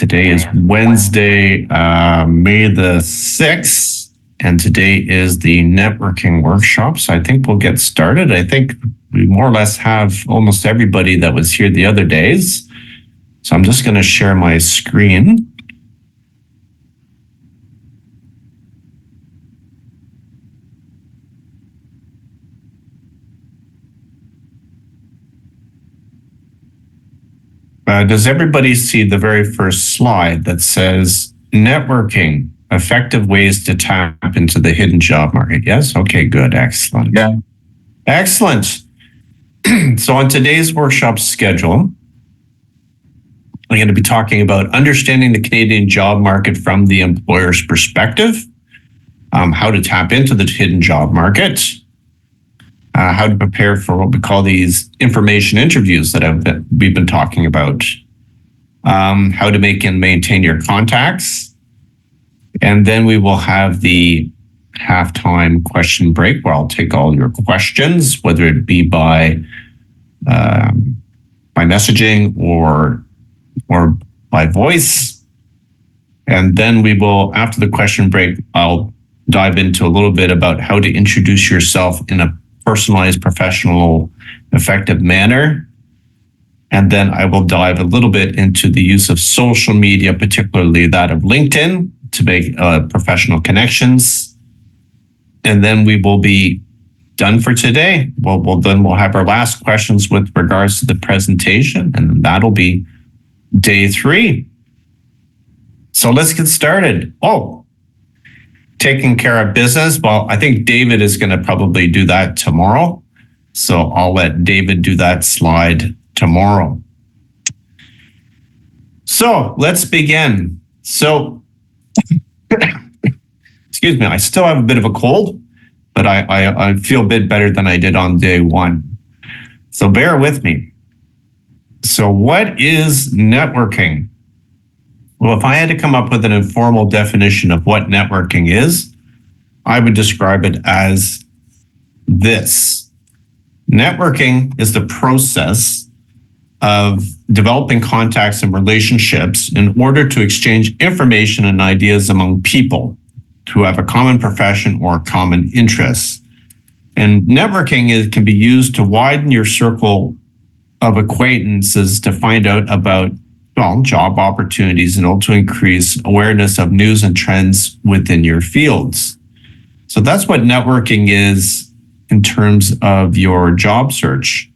Today is Wednesday, May the 6th, and today is the networking workshop. So I think we'll get started. I think we more or less have almost everybody that was here the other days. So I'm just going to share my screen. Does everybody see the very first slide that says networking, effective ways to tap into the hidden job market? Yes? Okay, good. Excellent. Yeah. Excellent. So on today's workshop schedule, I'm going to be talking about understanding the Canadian job market from the employer's perspective, how to tap into the hidden job market, how to prepare for what we call these information interviews that we've been talking about, how to make and maintain your contacts, and then we will have the halftime question break where I'll take all your questions, whether it be by messaging or by voice. And then we will, after the question break, I'll dive into a little bit about how to introduce yourself in a personalized, professional, effective manner. And then I will dive a little bit into the use of social media, particularly that of LinkedIn, to make professional connections. And then we will be done for today. We'll have our last questions with regards to the presentation, and that'll be day 3. So let's get started. Taking care of business. Well, I think David is going to probably do that tomorrow. So I'll let David do that slide tomorrow. So let's begin. So, excuse me, I still have a bit of a cold, but I feel a bit better than I did on day 1. So bear with me. So what is networking? Well, if I had to come up with an informal definition of what networking is, I would describe it as this. Networking is the process of developing contacts and relationships in order to exchange information and ideas among people who have a common profession or common interests. And networking can be used to widen your circle of acquaintances to find out about job opportunities and also increase awareness of news and trends within your fields. So that's what networking is in terms of your job search.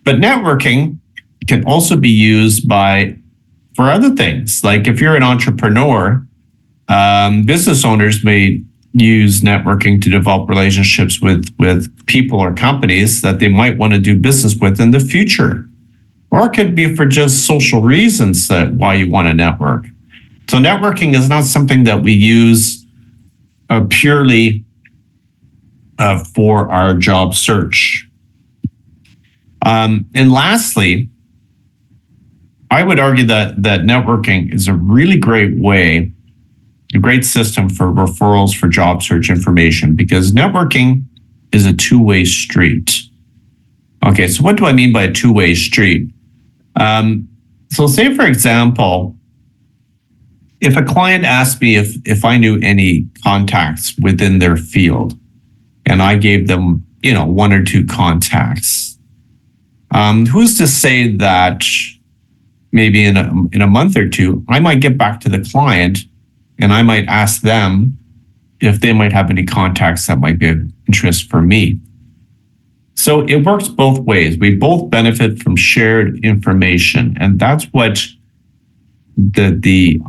But networking can also be used for other things. Like if you're an entrepreneur, business owners may use networking to develop relationships with people or companies that they might want to do business with in the future. Or it could be for just social reasons why you want to network. So networking is not something that we use purely for our job search. And lastly, I would argue that networking is a really great way, a great system for referrals for job search information, because networking is a two-way street. Okay, so what do I mean by a two-way street? So say, for example, if a client asked me if I knew any contacts within their field, and I gave them, 1 or 2 contacts, who's to say that maybe in a month or 2, I might get back to the client and I might ask them if they might have any contacts that might be of interest for me. So it works both ways. We both benefit from shared information, and that's what the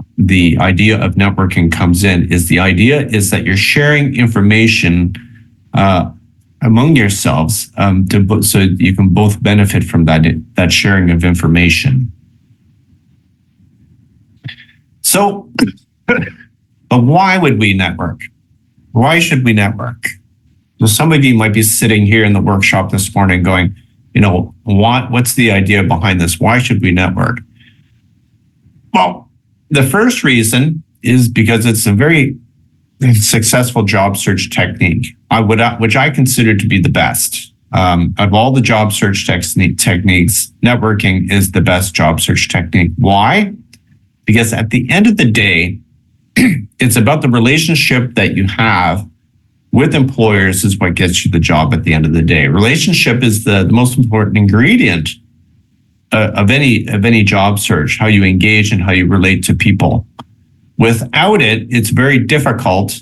idea of networking comes in. The idea is that you're sharing information among yourselves so you can both benefit from that sharing of information. So, but why would we network? Why should we network? So some of you might be sitting here in the workshop this morning going, what's the idea behind this? Why should we network? Well, the first reason is because it's a very successful job search technique, which I consider to be the best. Of all the job search techniques, networking is the best job search technique. Why? Because at the end of the day, it's about the relationship that you have with employers is what gets you the job at the end of the day. Relationship is the most important ingredient of any job search, how you engage and how you relate to people. Without it, it's very difficult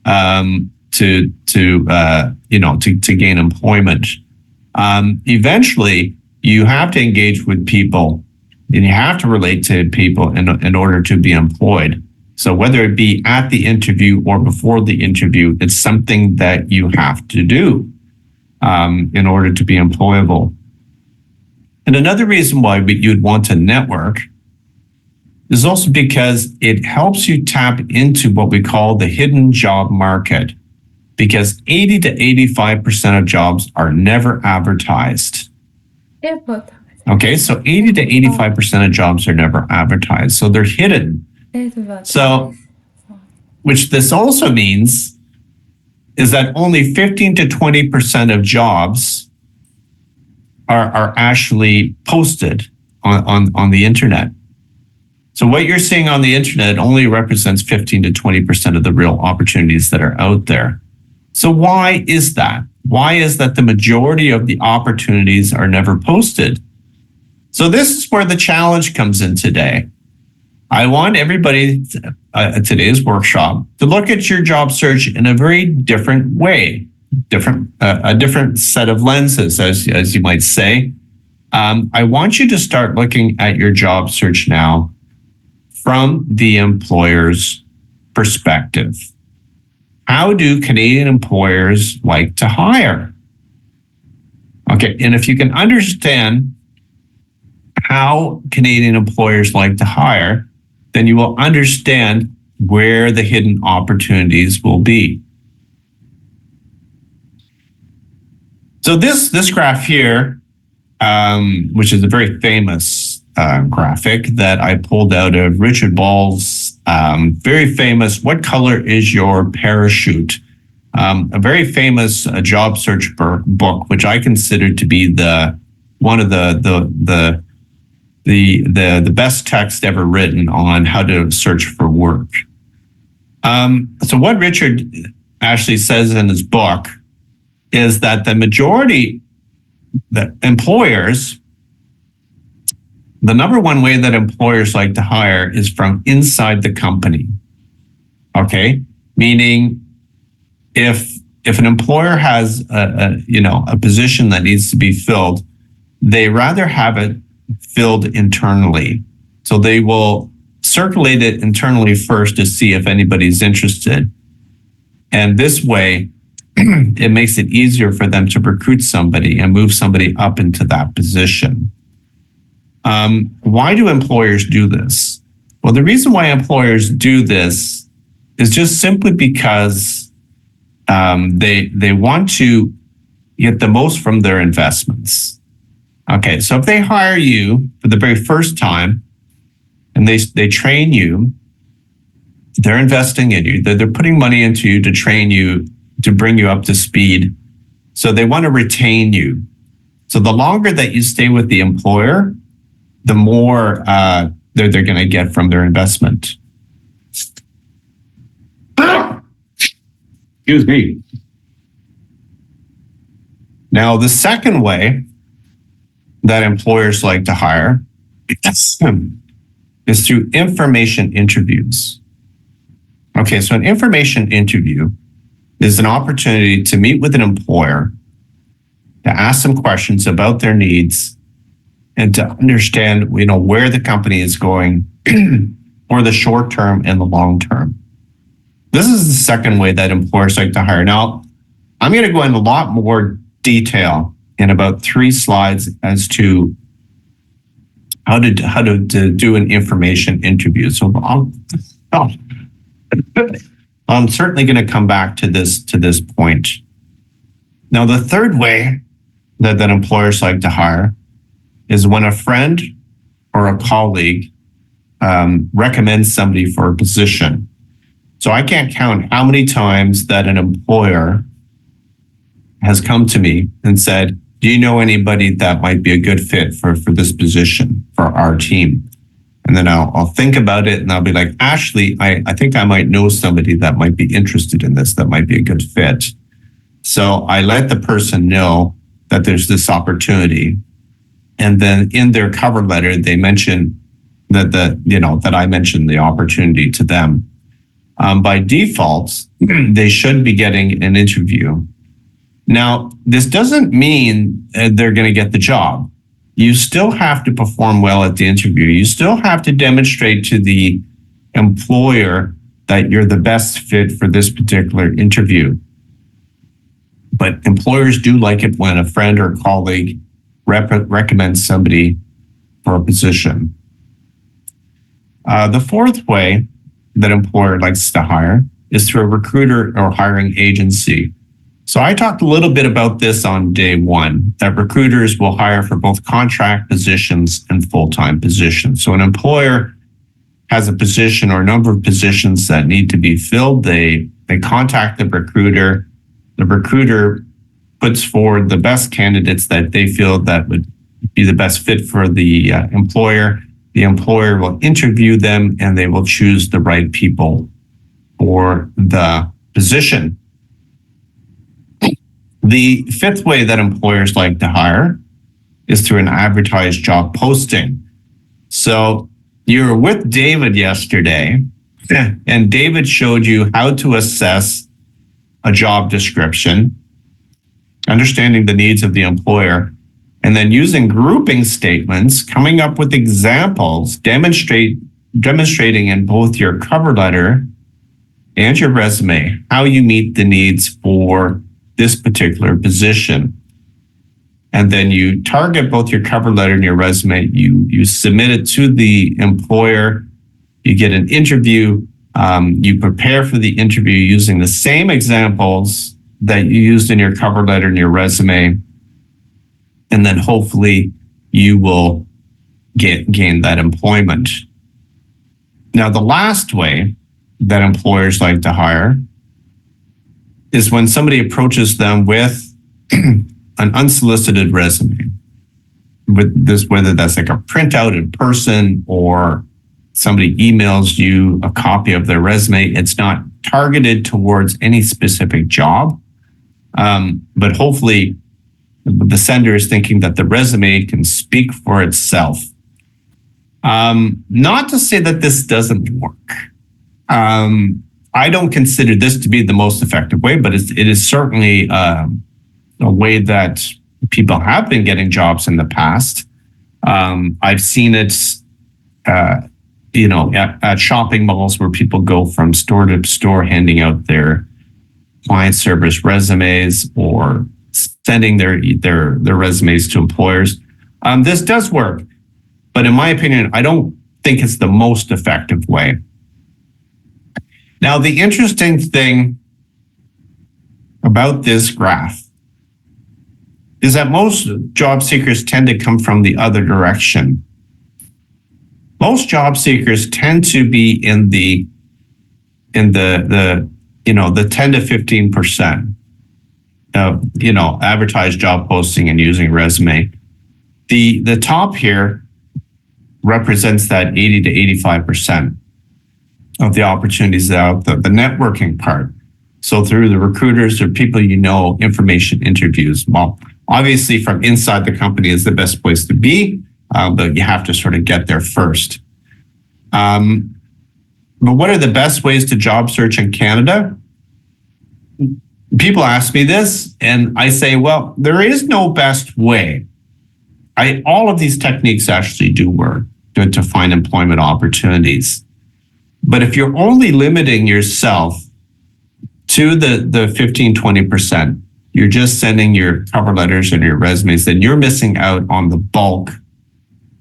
to gain employment. Eventually, you have to engage with people and you have to relate to people in order to be employed. So whether it be at the interview or before the interview, it's something that you have to do in order to be employable. And another reason why you'd want to network is also because it helps you tap into what we call the hidden job market, because 80 to 85% of jobs are never advertised. Okay, so 80 to 85% of jobs are never advertised, so they're hidden. So, which this also means is that only 15 to 20% of jobs are actually posted on the internet. So what you're seeing on the internet only represents 15 to 20% of the real opportunities that are out there. So why is that? Why is that the majority of the opportunities are never posted? So this is where the challenge comes in today. I want everybody at today's workshop to look at your job search in a very different way, a different set of lenses, as you might say. I want you to start looking at your job search now from the employer's perspective. How do Canadian employers like to hire? Okay, and if you can understand how Canadian employers like to hire, then you will understand where the hidden opportunities will be. So this graph here, which is a very famous graphic that I pulled out of Richard Ball's very famous "What Color Is Your Parachute?" A very famous job search book, which I consider to be one of the best text ever written on how to search for work. So what Richard actually says in his book is that the majority, the employers, the number one way that employers like to hire is from inside the company. Okay, meaning if an employer has a position that needs to be filled, they rather have it filled internally. So they will circulate it internally first to see if anybody's interested. And this way, it makes it easier for them to recruit somebody and move somebody up into that position. Why do employers do this? Well, the reason why employers do this is just simply because they want to get the most from their investments. Okay, so if they hire you for the very first time and they train you, they're investing in you, they're putting money into you to train you, to bring you up to speed. So they want to retain you. So the longer that you stay with the employer, the more they're going to get from their investment. Excuse me. Now, the second way that employers like to hire is through information interviews. Okay, so an information interview is an opportunity to meet with an employer, to ask them questions about their needs, and to understand, where the company is going for the short term and the long term. This is the second way that employers like to hire. Now, I'm going to go into a lot more detail in about 3 slides as to how to do an information interview. So I'm certainly going to come back to this point. Now, the third way that employers like to hire is when a friend or a colleague recommends somebody for a position. So I can't count how many times that an employer has come to me and said, do you know anybody that might be a good fit for this position, for our team? And then I'll think about it and I'll be like, Ashley, I think I might know somebody that might be interested in this, that might be a good fit. So I let the person know that there's this opportunity. And then in their cover letter, they mention that I mentioned the opportunity to them. By default, they should be getting an interview. Now, this doesn't mean they're going to get the job. You still have to perform well at the interview. You still have to demonstrate to the employer that you're the best fit for this particular interview. But employers do like it when a friend or colleague recommends somebody for a position. The fourth way that employer likes to hire is through a recruiter or hiring agency. So I talked a little bit about this on day one, that recruiters will hire for both contract positions and full-time positions. So an employer has a position or a number of positions that need to be filled. They contact the recruiter. The recruiter puts forward the best candidates that they feel that would be the best fit for the employer. The employer will interview them and they will choose the right people for the position. The fifth way that employers like to hire is through an advertised job posting. So you were with David yesterday, and David showed you how to assess a job description, understanding the needs of the employer, and then using grouping statements, coming up with examples, demonstrating in both your cover letter and your resume how you meet the needs for this particular position. And then you target both your cover letter and your resume. You submit it to the employer. You get an interview. You prepare for the interview using the same examples that you used in your cover letter and your resume. And then hopefully you will gain that employment. Now, the last way that employers like to hire is when somebody approaches them with an unsolicited resume. With this, whether that's like a printout in person or somebody emails you a copy of their resume, it's not targeted towards any specific job. But hopefully the sender is thinking that the resume can speak for itself. Not to say that this doesn't work. I don't consider this to be the most effective way, but it is certainly a way that people have been getting jobs in the past. I've seen it, at shopping malls where people go from store to store handing out their client service resumes or sending their resumes to employers. This does work, but in my opinion, I don't think it's the most effective way. Now, the interesting thing about this graph is that most job seekers tend to come from the other direction. Most job seekers tend to be in the 10 to 15% of advertised job posting and using resume. The top here represents that 80 to 85% of the opportunities out, the networking part. So through the recruiters or people information interviews. Well, obviously from inside the company is the best place to be, but you have to sort of get there first. But what are the best ways to job search in Canada? People ask me this, and I say, well, there is no best way. All of these techniques actually do work to find employment opportunities. But if you're only limiting yourself to the 15, 20%, you're just sending your cover letters and your resumes, then you're missing out on the bulk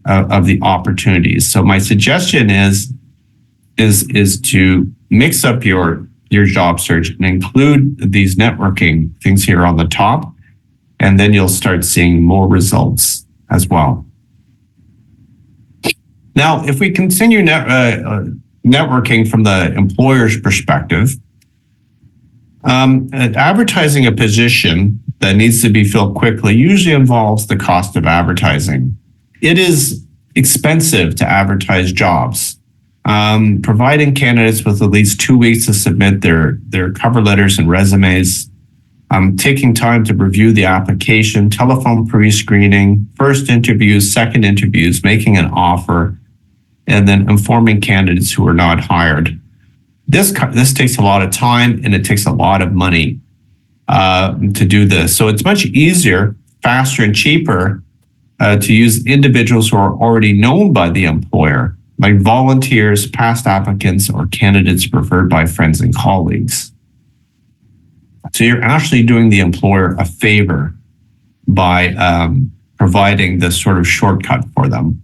of the opportunities. So my suggestion is to mix up your job search and include these networking things here on the top, and then you'll start seeing more results as well. Now, if we continue networking from the employer's perspective, advertising a position that needs to be filled quickly usually involves the cost of advertising. It is expensive to advertise jobs. Providing candidates with at least 2 weeks to submit their cover letters and resumes. Taking time to review the application, telephone pre-screening, first interviews, second interviews, making an offer, and then informing candidates who are not hired. This takes a lot of time and it takes a lot of money to do this. So it's much easier, faster, and cheaper to use individuals who are already known by the employer, like volunteers, past applicants, or candidates preferred by friends and colleagues. So you're actually doing the employer a favor by providing this sort of shortcut for them.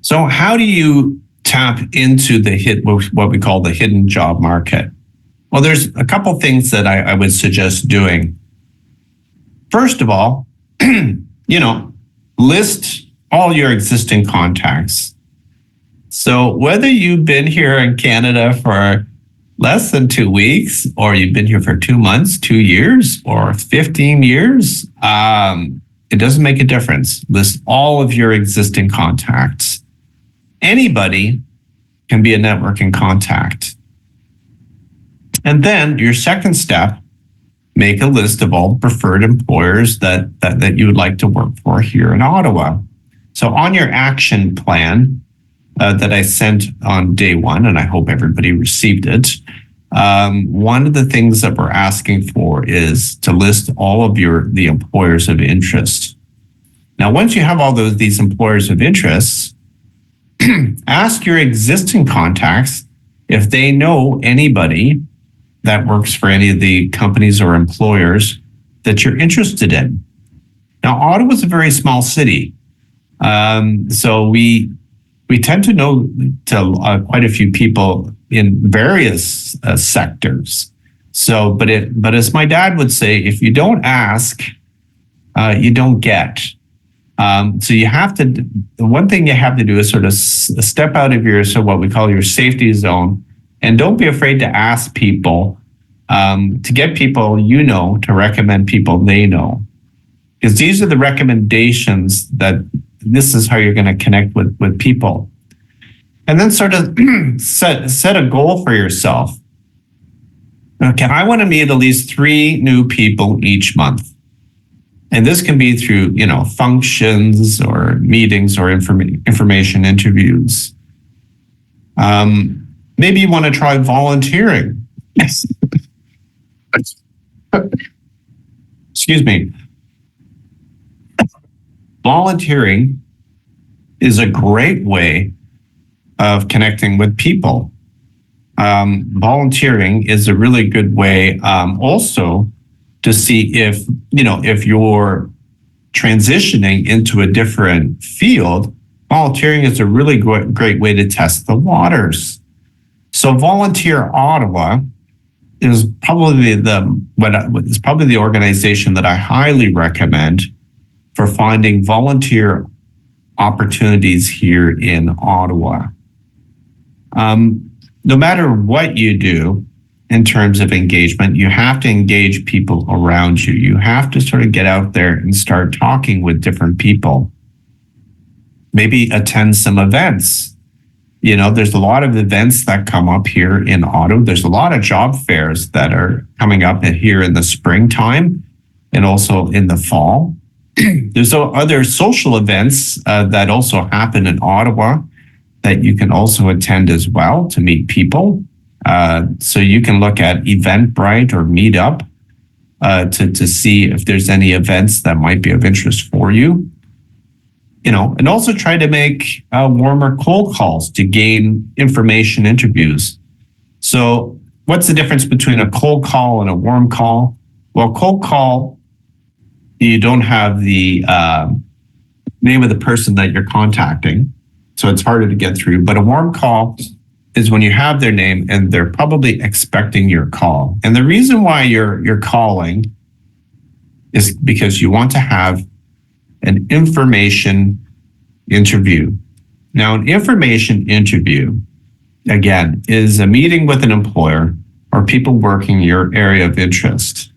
So how do you tap into what we call the hidden job market? Well, there's a couple things that I would suggest doing. First of all, list all your existing contacts. So whether you've been here in Canada for less than 2 weeks, or you've been here for 2 months, 2 years, or 15 years, it doesn't make a difference. List all of your existing contacts. Anybody can be a networking contact. And then your second step, make a list of all preferred employers that you would like to work for here in Ottawa. So on your action plan that I sent on day one, and I hope everybody received it, one of the things that we're asking for is to list all of the employers of interest. Now, once you have all these employers of interest, ask your existing contacts if they know anybody that works for any of the companies or employers that you're interested in. Now, Ottawa is a very small city, so we tend to know quite a few people in various sectors. So, but as my dad would say, if you don't ask, you don't get. So the one thing you have to do is sort of step out of what we call your safety zone, and don't be afraid to ask people, to get people to recommend people they know. Because these are the recommendations that this is how you're going to connect with people. And then sort of set a goal for yourself. Okay, I want to meet at least 3 new people each month. And this can be through, functions or meetings or information interviews. Maybe you want to try volunteering. Excuse me. Volunteering is a great way of connecting with people. Volunteering is a really good way also to see if you're transitioning into a different field. Volunteering is a really great way to test the waters. So Volunteer Ottawa is probably the organization that I highly recommend for finding volunteer opportunities here in Ottawa. No matter what you do in terms of engagement, you have to engage people around you. You have to sort of get out there and start talking with different people. Maybe attend some events. There's a lot of events that come up here in Ottawa. There's a lot of job fairs that are coming up here in the springtime and also in the fall. There's other social events that also happen in Ottawa that you can also attend as well to meet people. So you can look at Eventbrite or Meetup to see if there's any events that might be of interest for you. And also try to make warmer cold calls to gain information interviews. So what's the difference between a cold call and a warm call? Well, cold call, you don't have the name of the person that you're contacting, so it's harder to get through. But a warm call is when you have their name and they're probably expecting your call. And the reason why you're calling is because you want to have an information interview. Now, an information interview, again, is a meeting with an employer or people working your area of interest.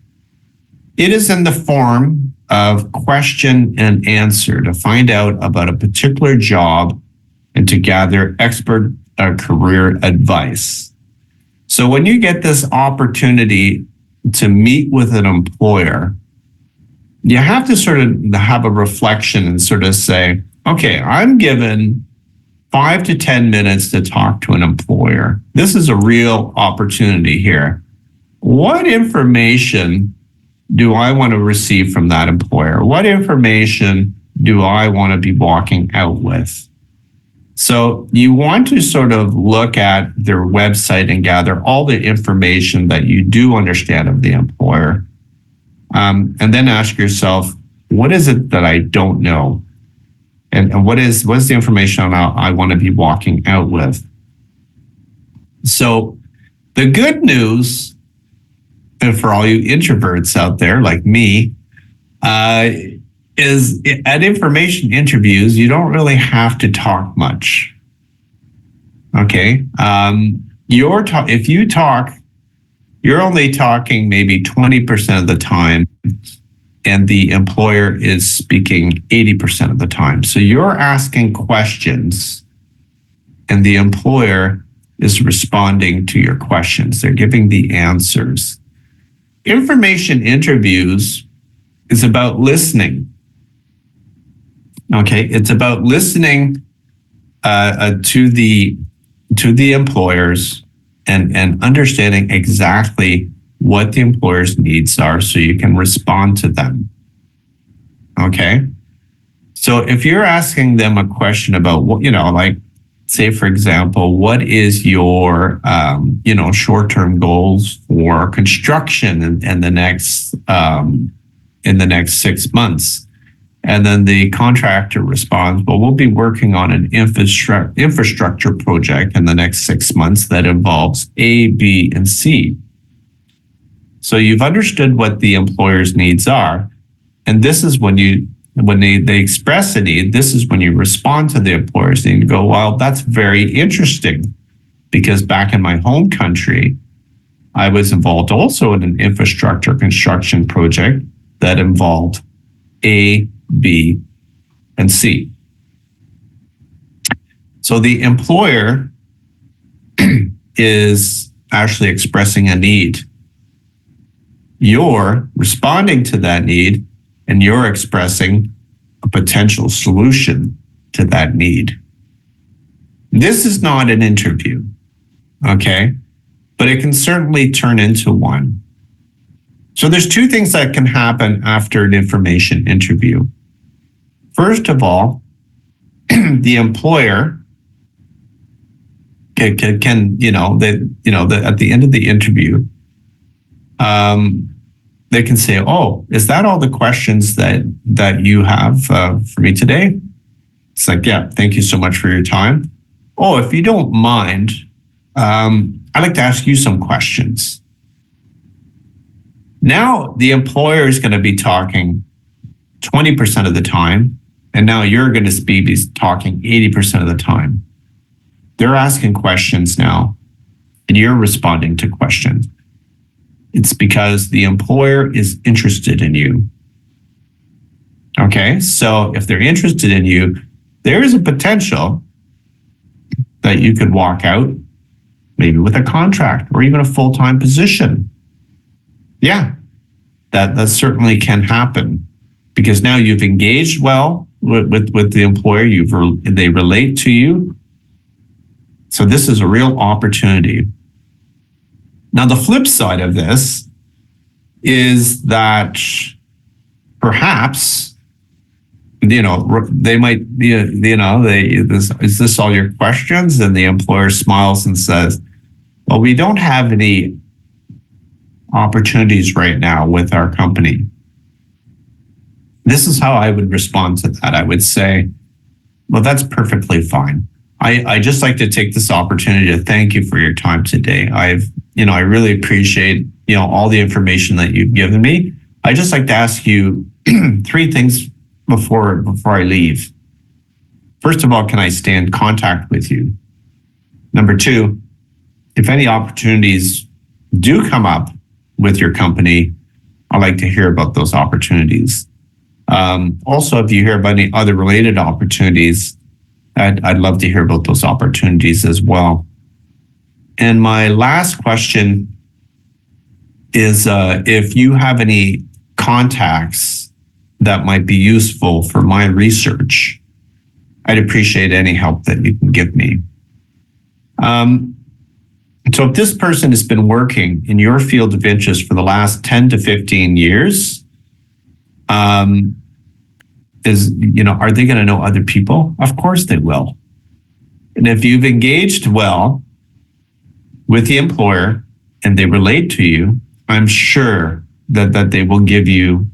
It is in the form of question and answer to find out about a particular job and to gather expert career advice. So when you get this opportunity to meet with an employer, you have to sort of have a reflection and sort of say, okay, I'm given 5 to 10 minutes to talk to an employer. This is a real opportunity here. What information do I want to receive from that employer? What information do I want to be walking out with? So you want to sort of look at their website and gather all the information that you do understand of the employer. And then ask yourself, what is it that I don't know? And what is the information I want to be walking out with? So the good news, and for all you introverts out there like me, is at information interviews, you don't really have to talk much. Okay. If you talk, you're only talking maybe 20% of the time, and the employer is speaking 80% of the time. So you're asking questions and the employer is responding to your questions. They're giving the answers. Information interviews is about listening. Okay, it's about listening to the employers and understanding exactly what the employer's needs are so you can respond to them. Okay, so if you're asking them a question about what, like, say for example, what is your short-term goals for construction in the next 6 months? And then the contractor responds, well, we'll be working on an infrastructure project in the next 6 months that involves A, B, and C. So you've understood what the employer's needs are. And this is when they express a need, this is when you respond to the employer's need and go, well, that's very interesting, because back in my home country, I was involved also in an infrastructure construction project that involved A, B, and C. So the employer is actually expressing a need. You're responding to that need, and you're expressing a potential solution to that need. This is not an interview, okay? But it can certainly turn into one. So there's two things that can happen after an information interview. First of all, the employer can at the end of the interview, they can say, oh, is that all the questions that you have for me today? It's like, yeah, thank you so much for your time. Oh, if you don't mind, I'd like to ask you some questions. Now the employer is going to be talking 20% of the time, and now you're going to be talking 80% of the time. They're asking questions now, and you're responding to questions. It's because the employer is interested in you. Okay, so if they're interested in you, there is a potential that you could walk out maybe with a contract or even a full-time position. Yeah, that certainly can happen, because now you've engaged well with the employer. They relate to you. So this is a real opportunity. Now, the flip side of this is that perhaps, they might be, is this all your questions? And the employer smiles and says, well, we don't have any opportunities right now with our company. This is how I would respond to that. I would say, well, that's perfectly fine. I just like to take this opportunity to thank you for your time today. I really appreciate, all the information that you've given me. I just like to ask you 3 things before I leave. First of all, can I stay in contact with you? Number 2, if any opportunities do come up with your company, I like to hear about those opportunities. Also, if you hear about any other related opportunities, I'd love to hear about those opportunities as well. And my last question is if you have any contacts that might be useful for my research, I'd appreciate any help that you can give me. So if this person has been working in your field of interest for the last 10 to 15 years, are they going to know other people? Of course they will. And if you've engaged well with the employer and they relate to you, I'm sure that they will give you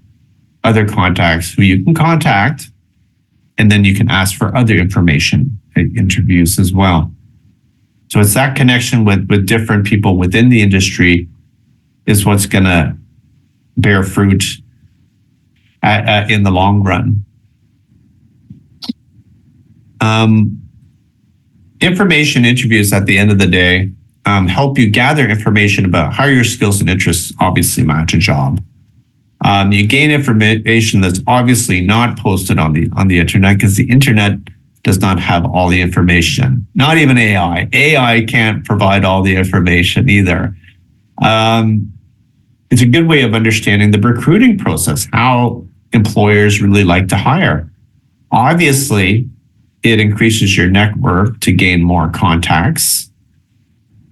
other contacts who you can contact, and then you can ask for other information at interviews as well. So it's that connection with different people within the industry is what's going to bear fruit in the long run. Information interviews at the end of the day help you gather information about how your skills and interests obviously match a job. You gain information that's obviously not posted on the internet, because the internet does not have all the information. Not even AI. AI can't provide all the information either. It's a good way of understanding the recruiting process, how employers really like to hire. Obviously, it increases your network to gain more contacts.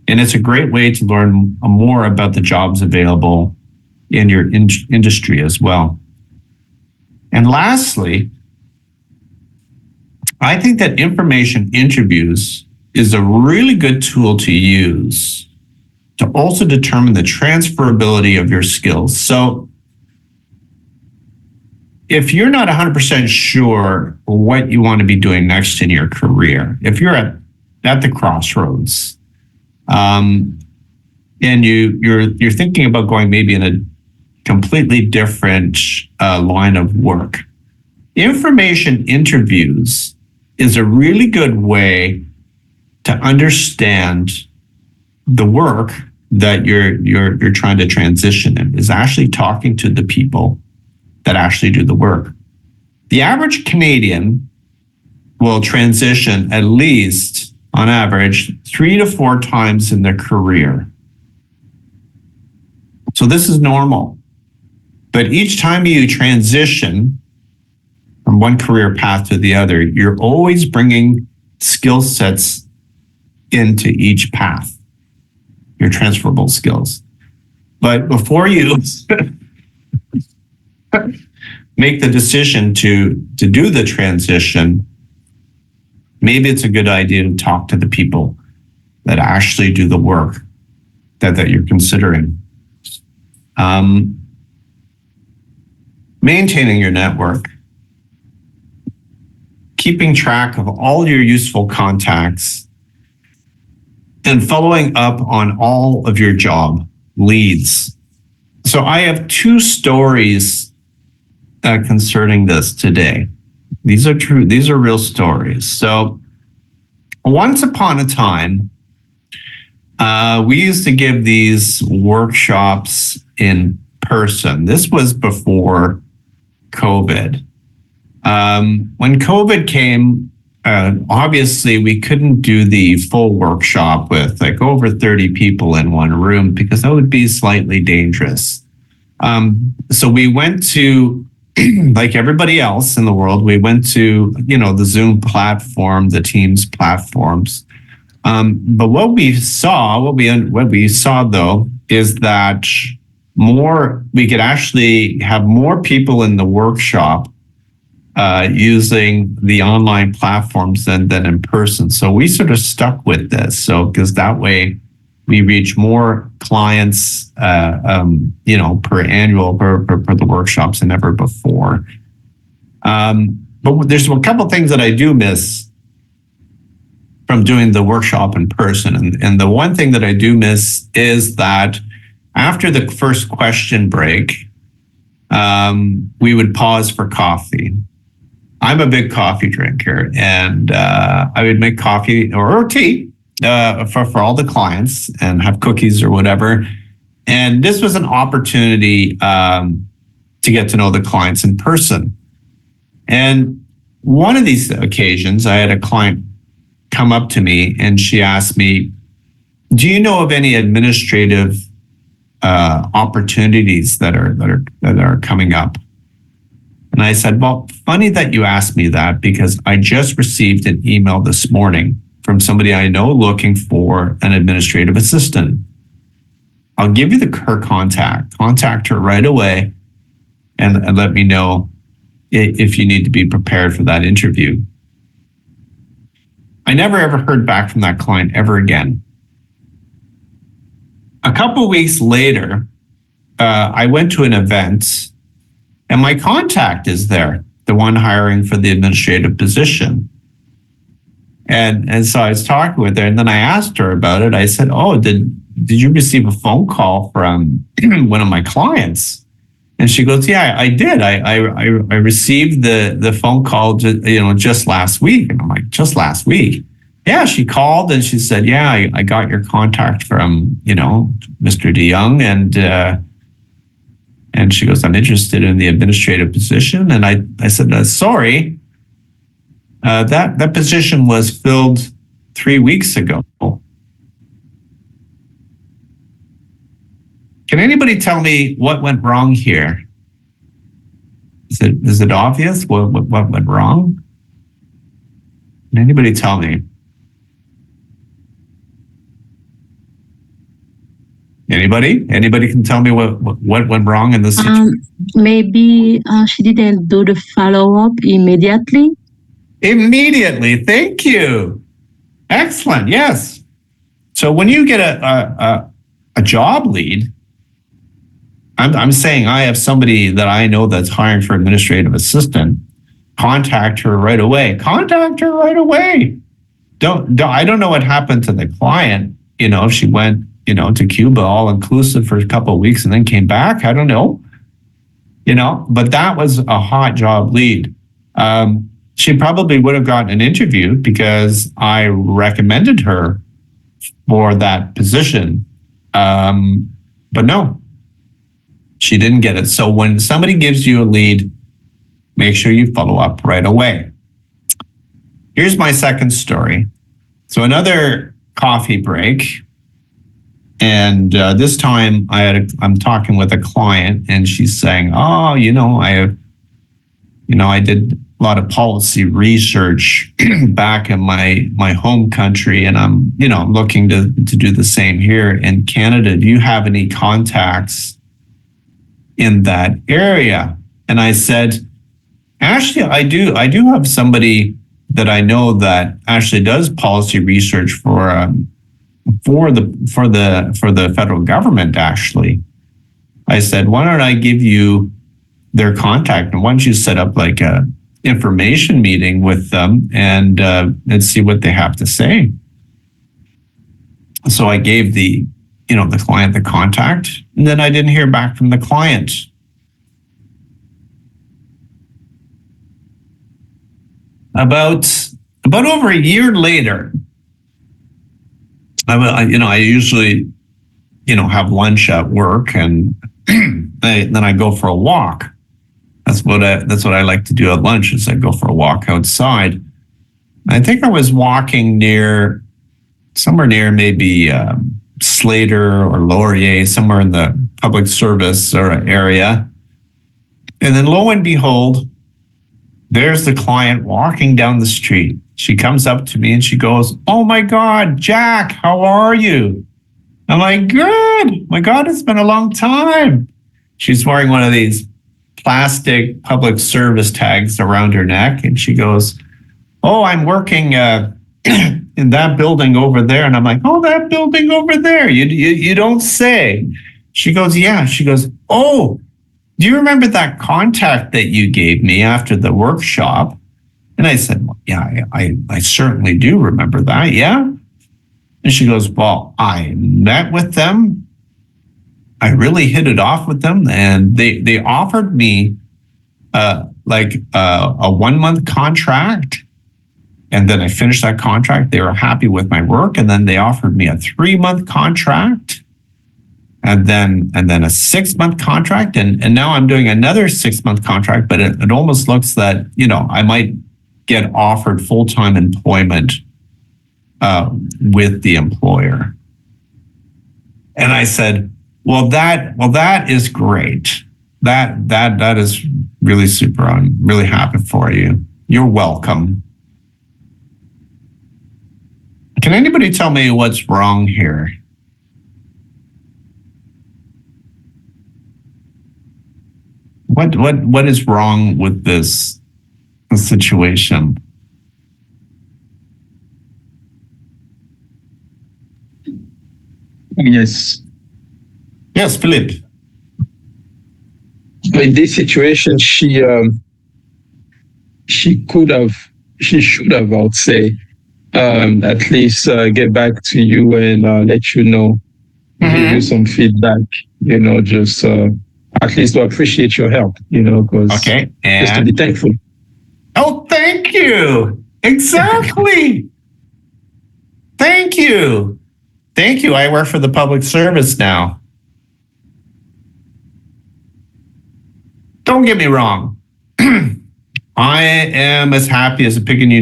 And it's a great way to learn more about the jobs available in your industry as well. And lastly, I think that information interviews is a really good tool to use to also determine the transferability of your skills. So if you're not 100% sure what you want to be doing next in your career, if you're at the crossroads, and you're thinking about going maybe in a completely different line of work, information interviews is a really good way to understand the work that you're trying to transition in, is actually talking to the people that actually do the work. The average Canadian will transition at least, on average, 3 to 4 times in their career. So this is normal. But each time you transition from one career path to the other, you're always bringing skill sets into each path, your transferable skills. But before you make the decision to do the transition, maybe it's a good idea to talk to the people that actually do the work that you're considering. Maintaining your network, keeping track of all your useful contacts, and following up on all of your job leads. So I have 2 stories concerning this today. These are true. These are real stories. So once upon a time, we used to give these workshops in person. This was before COVID. When COVID came, obviously we couldn't do the full workshop with like over 30 people in one room, because that would be slightly dangerous. So we went to, like everybody else in the world, we went to, the Zoom platform, the Teams platforms. But what we saw though, is that we could actually have more people in the workshop using the online platforms than in person. So we sort of stuck with this. So because that way we reach more clients, per annual for the workshops than ever before. But there's a couple things that I do miss from doing the workshop in person. And the one thing that I do miss is that after the first question break, we would pause for coffee. I'm a big coffee drinker, and I would make coffee or tea for all the clients and have cookies or whatever. And this was an opportunity to get to know the clients in person. And one of these occasions, I had a client come up to me and she asked me, do you know of any administrative opportunities that are coming up? And I said, well, funny that you asked me that, because I just received an email this morning from somebody I know looking for an administrative assistant. I'll give you her contact. Contact her right away and let me know if you need to be prepared for that interview. I never ever heard back from that client ever again. A couple of weeks later, I went to an event and my contact is there, the one hiring for the administrative position. And so I was talking with her and then I asked her about it. I said, oh, did you receive a phone call from one of my clients? And she goes, yeah, I did. I received the phone call just last week. And I'm like, just last week? Yeah, she called and she said, yeah, I got your contact from, Mr. DeYoung. And she goes, I'm interested in the administrative position. And I said, sorry, that position was filled 3 weeks ago. Can anybody tell me what went wrong here? Is it obvious what went wrong? Can anybody tell me? Anybody can tell me what went wrong in this situation? Maybe she didn't do the follow-up immediately. Immediately, thank you. Excellent, yes. So when you get a job lead, I'm saying I have somebody that I know that's hiring for administrative assistant. Contact her right away. Contact her right away. I don't know what happened to the client. If she went to Cuba all inclusive for a couple of weeks and then came back. I don't know. But that was a hot job lead. She probably would have gotten an interview because I recommended her for that position. But no, she didn't get it. So when somebody gives you a lead, make sure you follow up right away. Here's my second story. So another coffee break. And this time I'm talking with a client and she's saying, oh, I did a lot of policy research back in my home country. And I'm looking to do the same here in Canada. Do you have any contacts in that area? And I said, actually, I do have somebody that I know that actually does policy research for the federal government. Actually, I said, why don't I give you their contact and why don't you set up like a information meeting with them and see what they have to say. So I gave the client the contact, and then I didn't hear back from the client. About over a year later, I usually, have lunch at work and then I go for a walk. That's what I like to do at lunch is I go for a walk outside. I think I was walking somewhere near maybe Slater or Laurier, somewhere in the public service area. And then lo and behold, there's the client walking down the street. She comes up to me and she goes, oh my God, Jack, how are you? I'm like, good. My God, it's been a long time. She's wearing one of these plastic public service tags around her neck. And she goes, oh, I'm working in that building over there. And I'm like, oh, that building over there. You don't say. She goes, yeah. She goes, oh, do you remember that contact that you gave me after the workshop? And I said, well, yeah, I certainly do remember that. Yeah. And she goes, well, I met with them. I really hit it off with them. And they offered me a 1 month contract. And then I finished that contract. They were happy with my work. And then they offered me a 3 month contract. and then a 6-month contract, and now I'm doing another 6-month contract, but it almost looks that I might get offered full-time employment with the employer. And I said, well, that is great. That is really super. I'm really happy for you. You're welcome. Can anybody tell me what's wrong here? What is wrong with this situation? Yes. Yes, Philippe. In this situation, she should have, I would say, at least get back to you and let you know, give you some feedback, just at least to appreciate your help, because Okay. just to be thankful. Oh, thank you. Exactly. Thank you. Thank you. I work for the public service now. Don't get me wrong. I am as happy as a pig in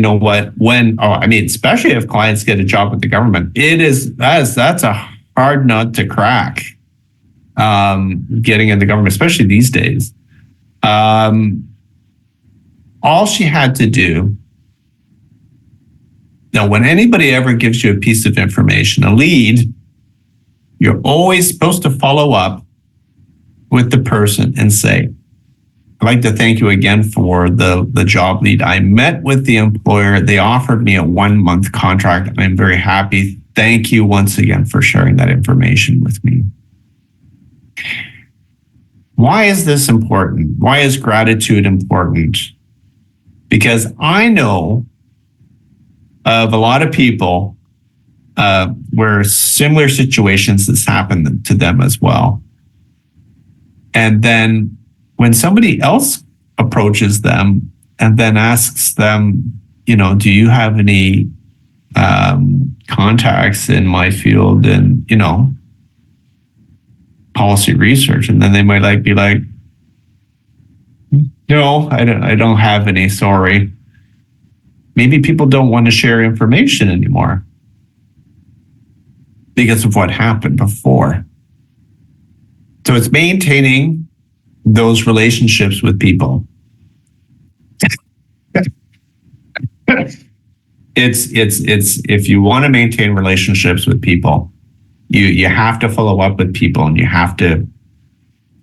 especially if clients get a job with the government. That's a hard nut to crack. Getting in the government, especially these days. All she had to do. Now, when anybody ever gives you a piece of information, a lead, you're always supposed to follow up with the person and say, I'd like to thank you again for the job lead. I met with the employer. They offered me a 1-month contract. I'm very happy. Thank you once again for sharing that information with me. Why is this important? Why is gratitude important? Because I know of a lot of people where similar situations has happened to them as well. And then when somebody else approaches them and then asks them, do you have any contacts in my field and, policy research? And then they might be like, no, I don't have any, sorry. Maybe people don't want to share information anymore because of what happened before. So it's maintaining those relationships with people. It's if you want to maintain relationships with people, you have to follow up with people and you have to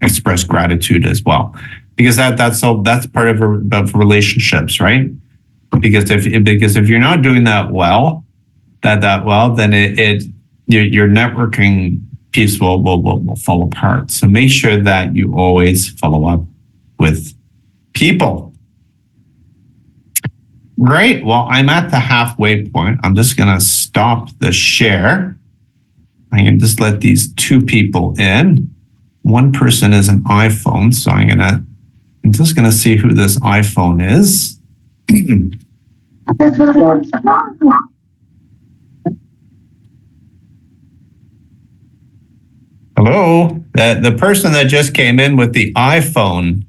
express gratitude as well, because that's part of relationships, right? Because if you're not doing that well, then your networking piece will fall apart. So make sure that you always follow up with people. Great. Well, I'm at the halfway point. I'm just going to stop the share. I can just let these 2 people in. One person is an iPhone, so I'm just going to see who this iPhone is. Hello, the person that just came in with the iPhone.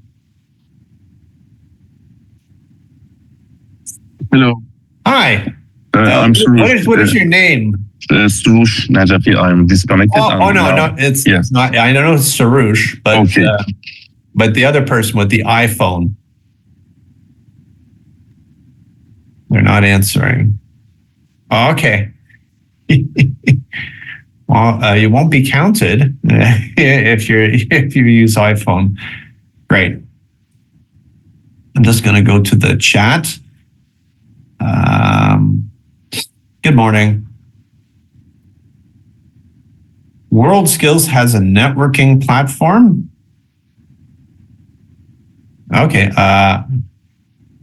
Hello. Hi. I'm Surush. What is your name? Surush Najafi. I'm disconnected. No, it's not. I don't know it's Surush, but okay. But the other person with the iPhone, they're not answering. Oh, okay. Well, you won't be counted if you use iPhone. Great. I'm just going to go to the chat. Good morning. World Skills has a networking platform. Okay.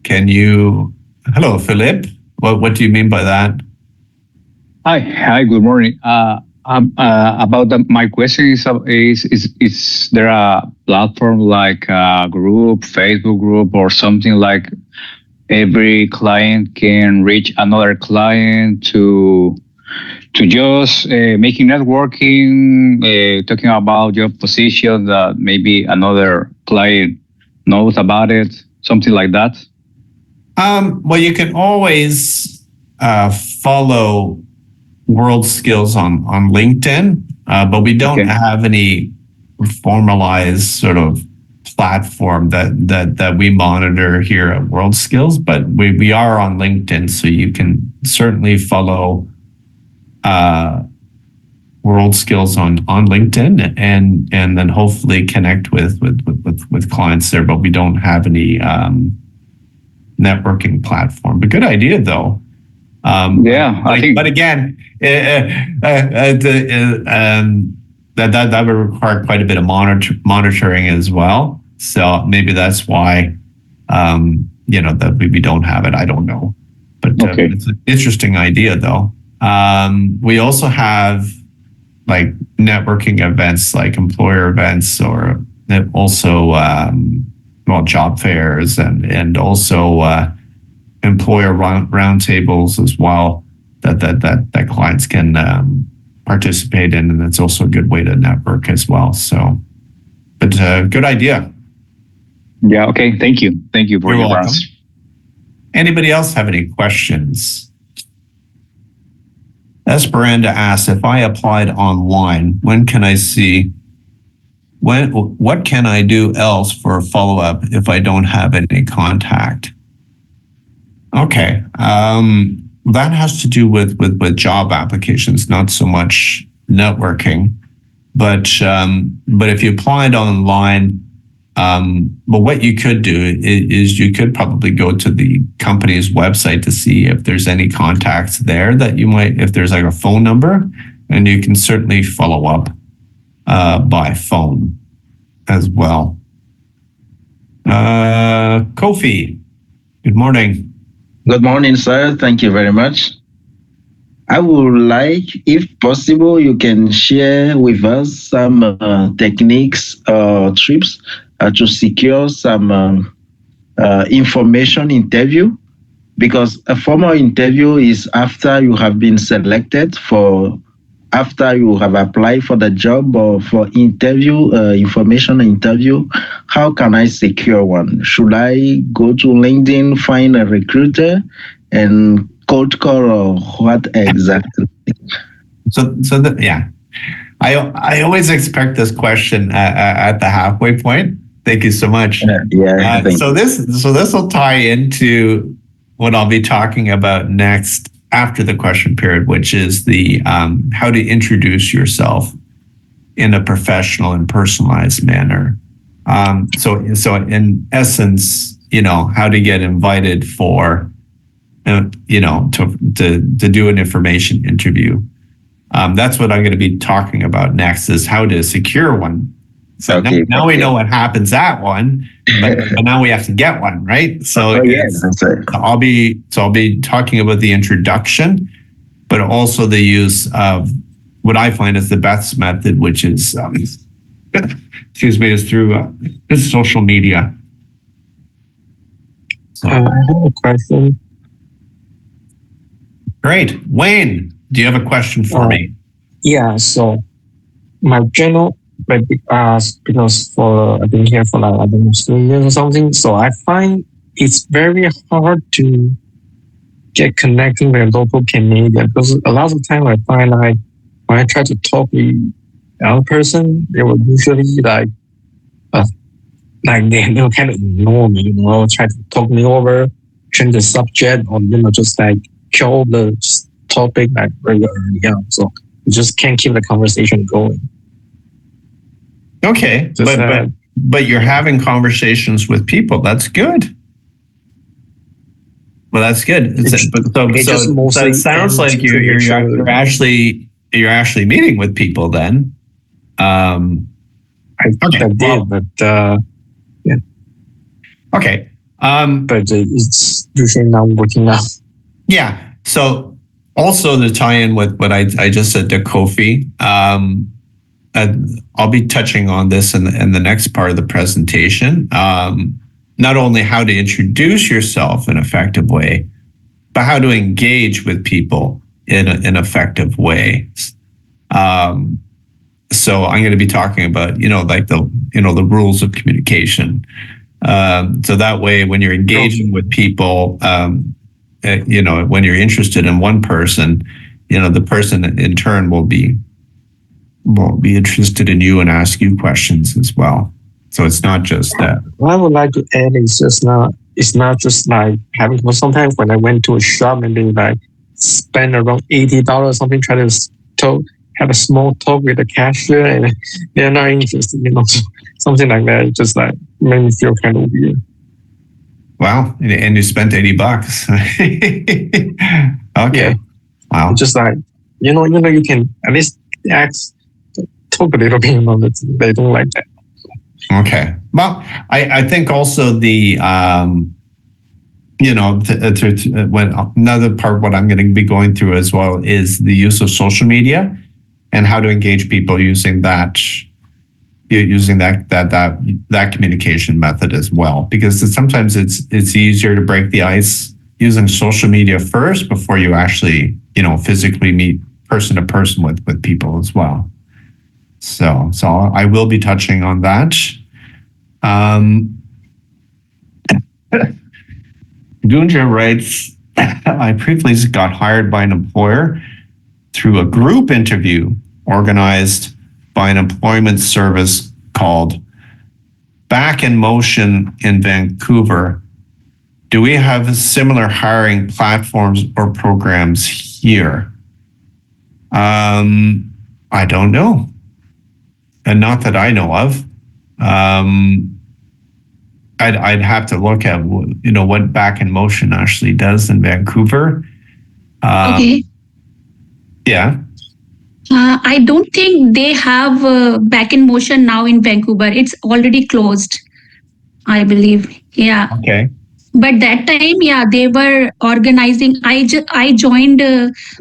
Can you? Hello, Philippe. What do you mean by that? Hi. Good morning. About my question is there a platform like a group, Facebook group, or something like every client can reach another client to to just making networking, talking about your position that maybe another player knows about it, something like that? Well, you can always follow World Skills on LinkedIn, but we don't Okay. have any formalized sort of platform that we monitor here at World Skills. But we are on LinkedIn, so you can certainly follow World Skills on LinkedIn, and then hopefully connect with clients there. But we don't have any networking platform. But good idea though. Yeah, I think. But again, that would require quite a bit of monitoring as well. So maybe that's why that we don't have it. I don't know, but Okay. it's an interesting idea though. We also have like networking events, like employer events, or also job fairs, and also employer roundtables as well that clients can participate in, and it's also a good way to network as well. So, but good idea. Yeah. Okay. Thank you. Thank you for You're your welcome. answer. Anybody else have any questions? Esperanza asks, if I applied online, when can I see? What can I do else for a follow-up if I don't have any contact? Okay. That has to do with job applications, not so much networking. But if you applied online, well, what you could do is you could probably go to the company's website to see if there's any contacts there that you might, if there's like a phone number, and you can certainly follow up by phone as well. Kofi, good morning. Good morning, sir. Thank you very much. I would like, if possible, you can share with us some techniques or tips to secure some information interview, because a formal interview is after you have been selected for, after you have applied for the job or for interview, information interview. How can I secure one? Should I go to LinkedIn, find a recruiter and cold call, or what exactly? Yeah, I always expect this question at the halfway point. Thank you so much. So this will tie into what I'll be talking about next after the question period, which is the how to introduce yourself in a professional and personalized manner. So in essence, how to get invited for, to do an information interview. That's what I'm going to be talking about next, is how to secure one. So now we know what happens at one, but now we have to get one, right? So I'll be talking about the introduction, but also the use of what I find is the best method, which is is through social media. So. I have a question. Great. Wayne, do you have a question for me? Yeah, so my channel, because I've been here for like, I don't know, 3 years or something. So I find it's very hard to get connecting with a local Canadian, because a lot of the time I find when I try to talk with a young person, they will usually they kind of ignore me, try to talk me over, change the subject, or just kill the topic very early on. So you just can't keep the conversation going. Okay, but you're having conversations with people. That's good. Well, that's good. So it sounds like you're actually meeting with people then. I did, but yeah. Okay. But it's usually not working out. Yeah. So also to tie in with what I just said to Kofi, I'll be touching on this in the next part of the presentation. Not only how to introduce yourself in an effective way, but how to engage with people in an effective way. So I'm going to be talking about, like the rules of communication. So that way, when you're engaging with people, when you're interested in one person, the person in turn will be interested in you and ask you questions as well. So it's not just that. What I would like to add is it's not just like having, well, sometimes when I went to a shop and they like spend around $80 something, try to have a small talk with the cashier and they're not interested, something like that. It just like made me feel kind of weird. Wow. And you spent $80. Okay. Yeah. Wow. It's just like, you can at least talk a little bit about it. They don't like that. Okay. Well, I think also the, when another part, what I'm going to be going through as well is the use of social media and how to engage people using that communication method as well, because sometimes it's easier to break the ice using social media first before you actually, physically meet person to person with people as well. So I will be touching on that. Gunja writes, I previously got hired by an employer through a group interview organized by an employment service called Back in Motion in Vancouver. Do we have similar hiring platforms or programs here? I don't know. And not that I know of. I'd have to look at what Back in Motion actually does in Vancouver. Okay. Yeah. I don't think they have Back in Motion now in Vancouver. It's already closed, I believe. Yeah. Okay. But that time, yeah, they were organizing. I joined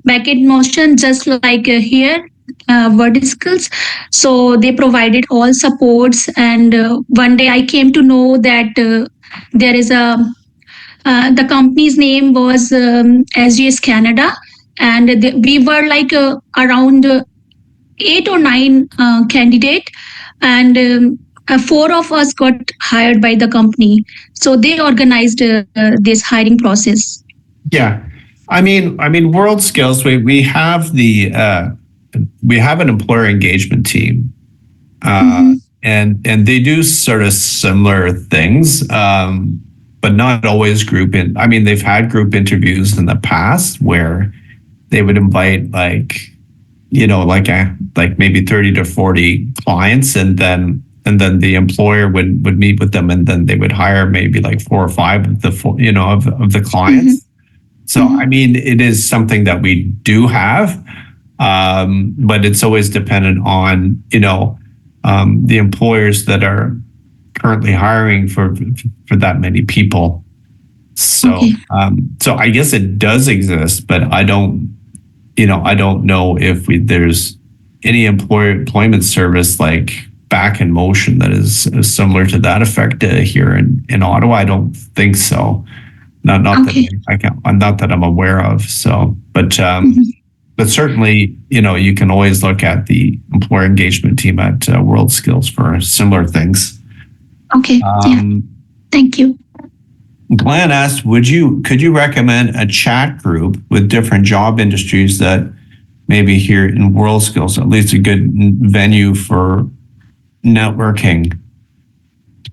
Back in Motion just like here, verticals. So they provided all supports. And one day I came to know that there is the company's name was SGS Canada. And we were like around 8 or 9 candidate, and four of us got hired by the company. So they organized this hiring process. Yeah. I mean, World Skills, we have we have an employer engagement team. And they do sort of similar things, but not always group in. I mean, they've had group interviews in the past where they would invite like maybe 30 to 40 clients, and then the employer would meet with them, and then they would hire maybe like 4 or 5 of the of the clients. So I mean, it is something that we do have, but it's always dependent on the employers that are currently hiring for that many people. So so I guess it does exist, but I don't know if there's any employment service like Back in Motion that is similar to that effect here in Ottawa. I don't think so. Not that I'm aware of. So, but certainly, you can always look at the employer engagement team at World Skills for similar things. Okay. Thank you. Glenn asked, could you recommend a chat group with different job industries that maybe here in World Skills, at least a good venue for networking?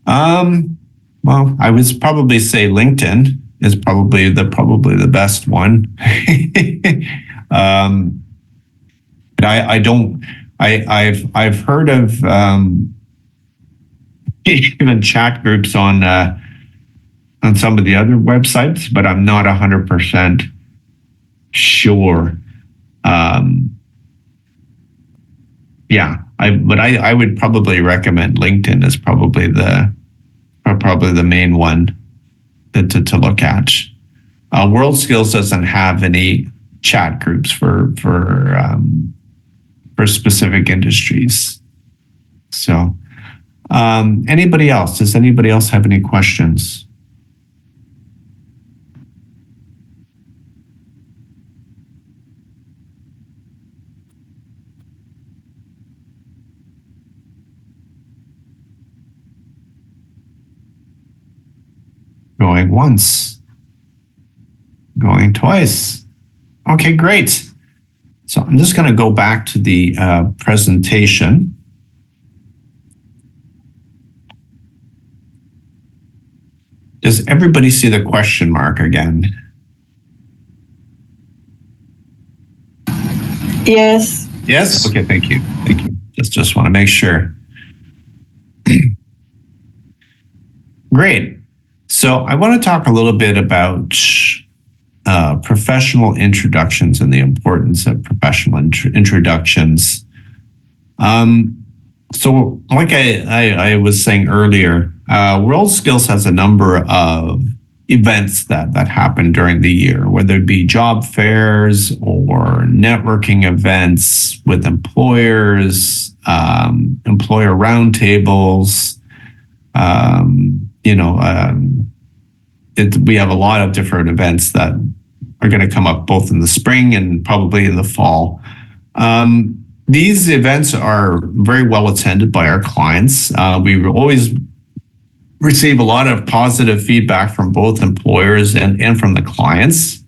Well, I would probably say LinkedIn is probably the best one. But I've heard of even chat groups on some of the other websites, but I'm not 100% sure. I would probably recommend LinkedIn as probably the main one to look at. World Skills doesn't have any chat groups for specific industries. So, anybody else? Does anybody else have any questions? Going once. Going twice. Okay, great. So I'm just going to go back to the presentation. Does everybody see the question mark again? Yes. Yes? Okay, thank you. Thank you. Just want to make sure. Great. So I want to talk a little bit about professional introductions and the importance of professional introductions. So like I was saying earlier, World Skills has a number of events that happen during the year, whether it be job fairs or networking events with employers, employer roundtables. We have a lot of different events that are going to come up both in the spring and probably in the fall. These events are very well attended by our clients. We always receive a lot of positive feedback from both employers and from the clients.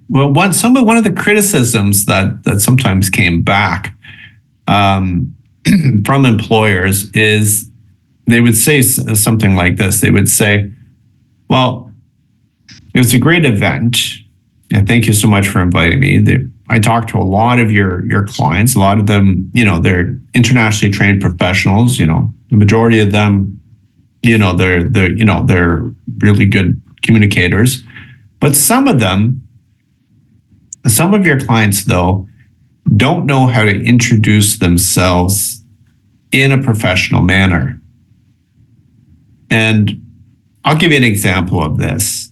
Well, one of the criticisms that sometimes came back from employers is they would say something like this. They would say, well, it was a great event, and thank you so much for inviting me. I talked to a lot of your clients. A lot of them, they're internationally trained professionals. The majority of them, they're really good communicators. But some of your clients, though, don't know how to introduce themselves in a professional manner. And I'll give you an example of this.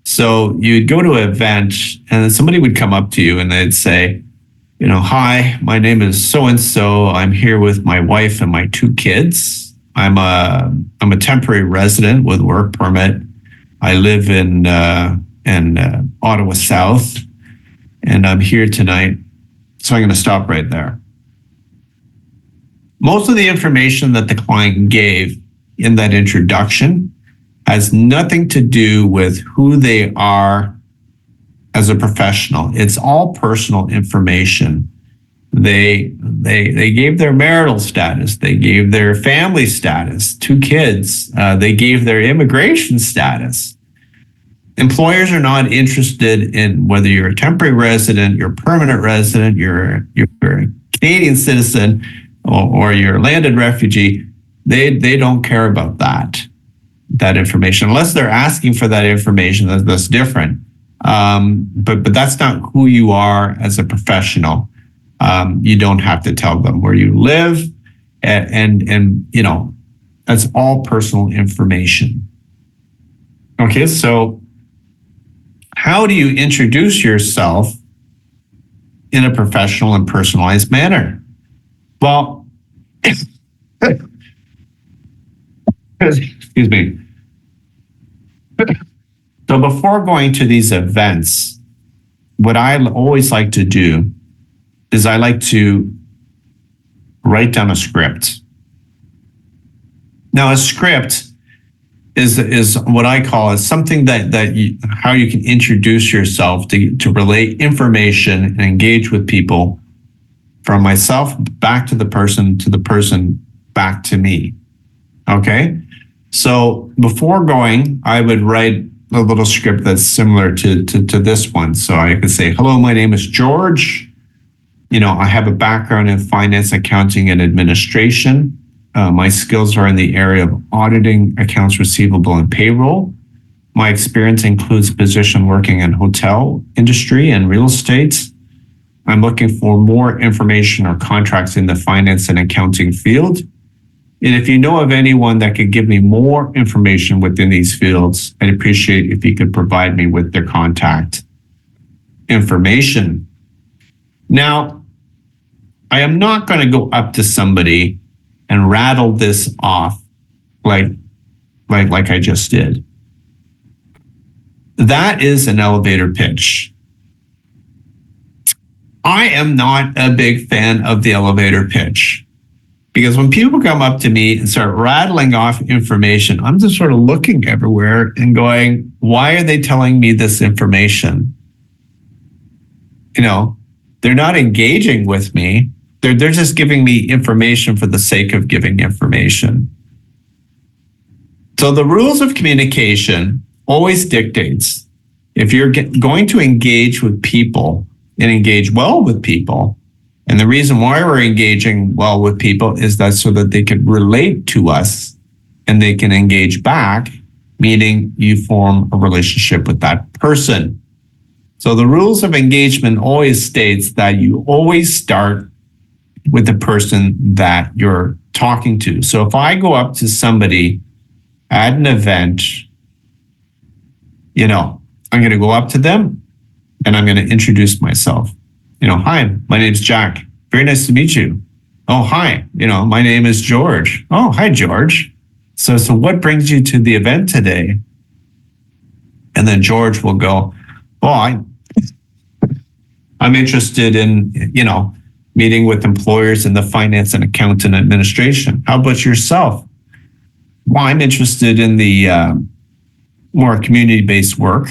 So you'd go to an event and somebody would come up to you and they'd say, hi, my name is so-and-so. I'm here with my wife and my 2 kids. I'm a temporary resident with work permit. I live in Ottawa South, and I'm here tonight. So I'm going to stop right there. Most of the information that the client gave in that introduction has nothing to do with who they are as a professional. It's all personal information. They gave their marital status. They gave their family status, 2 kids. They gave their immigration status. Employers are not interested in whether you're a temporary resident, you're a permanent resident, you're a Canadian citizen, or you're a landed refugee. They don't care about that information, unless they're asking for that information. That's different. But that's not who you are as a professional. You don't have to tell them where you live, and that's all personal information. Okay, so how do you introduce yourself in a professional and personalized manner? Well, excuse me. So before going to these events, what I always like to do is I like to write down a script. Now, a script is what I call is something how you can introduce yourself to relate information and engage with people from myself back to the person back to me. Okay? So before going, I would write a little script that's similar to this one. So I could say, hello, my name is George. I have a background in finance, accounting, and administration. My skills are in the area of auditing, accounts receivable, and payroll. My experience includes position working in hotel industry and real estate. I'm looking for more information or contracts in the finance and accounting field. And if you know of anyone that could give me more information within these fields, I'd appreciate if you could provide me with their contact information. Now, I am not going to go up to somebody and rattle this off like I just did. That is an elevator pitch. I am not a big fan of the elevator pitch. Because when people come up to me and start rattling off information, I'm just sort of looking everywhere and going, why are they telling me this information? They're not engaging with me. They're just giving me information for the sake of giving information. So the rules of communication always dictates if you're going to engage with people and engage well with people. And the reason why we're engaging well with people is that so that they can relate to us and they can engage back, meaning you form a relationship with that person. So the rules of engagement always states that you always start with the person that you're talking to. So if I go up to somebody at an event, I'm going to go up to them and I'm going to introduce myself. Hi, my name's Jack. Very nice to meet you. Oh, hi. My name is George. Oh, hi, George. So what brings you to the event today? And then George will go, oh, I'm interested in, meeting with employers in the finance and accounting administration. How about yourself? Well, I'm interested in the more community-based work.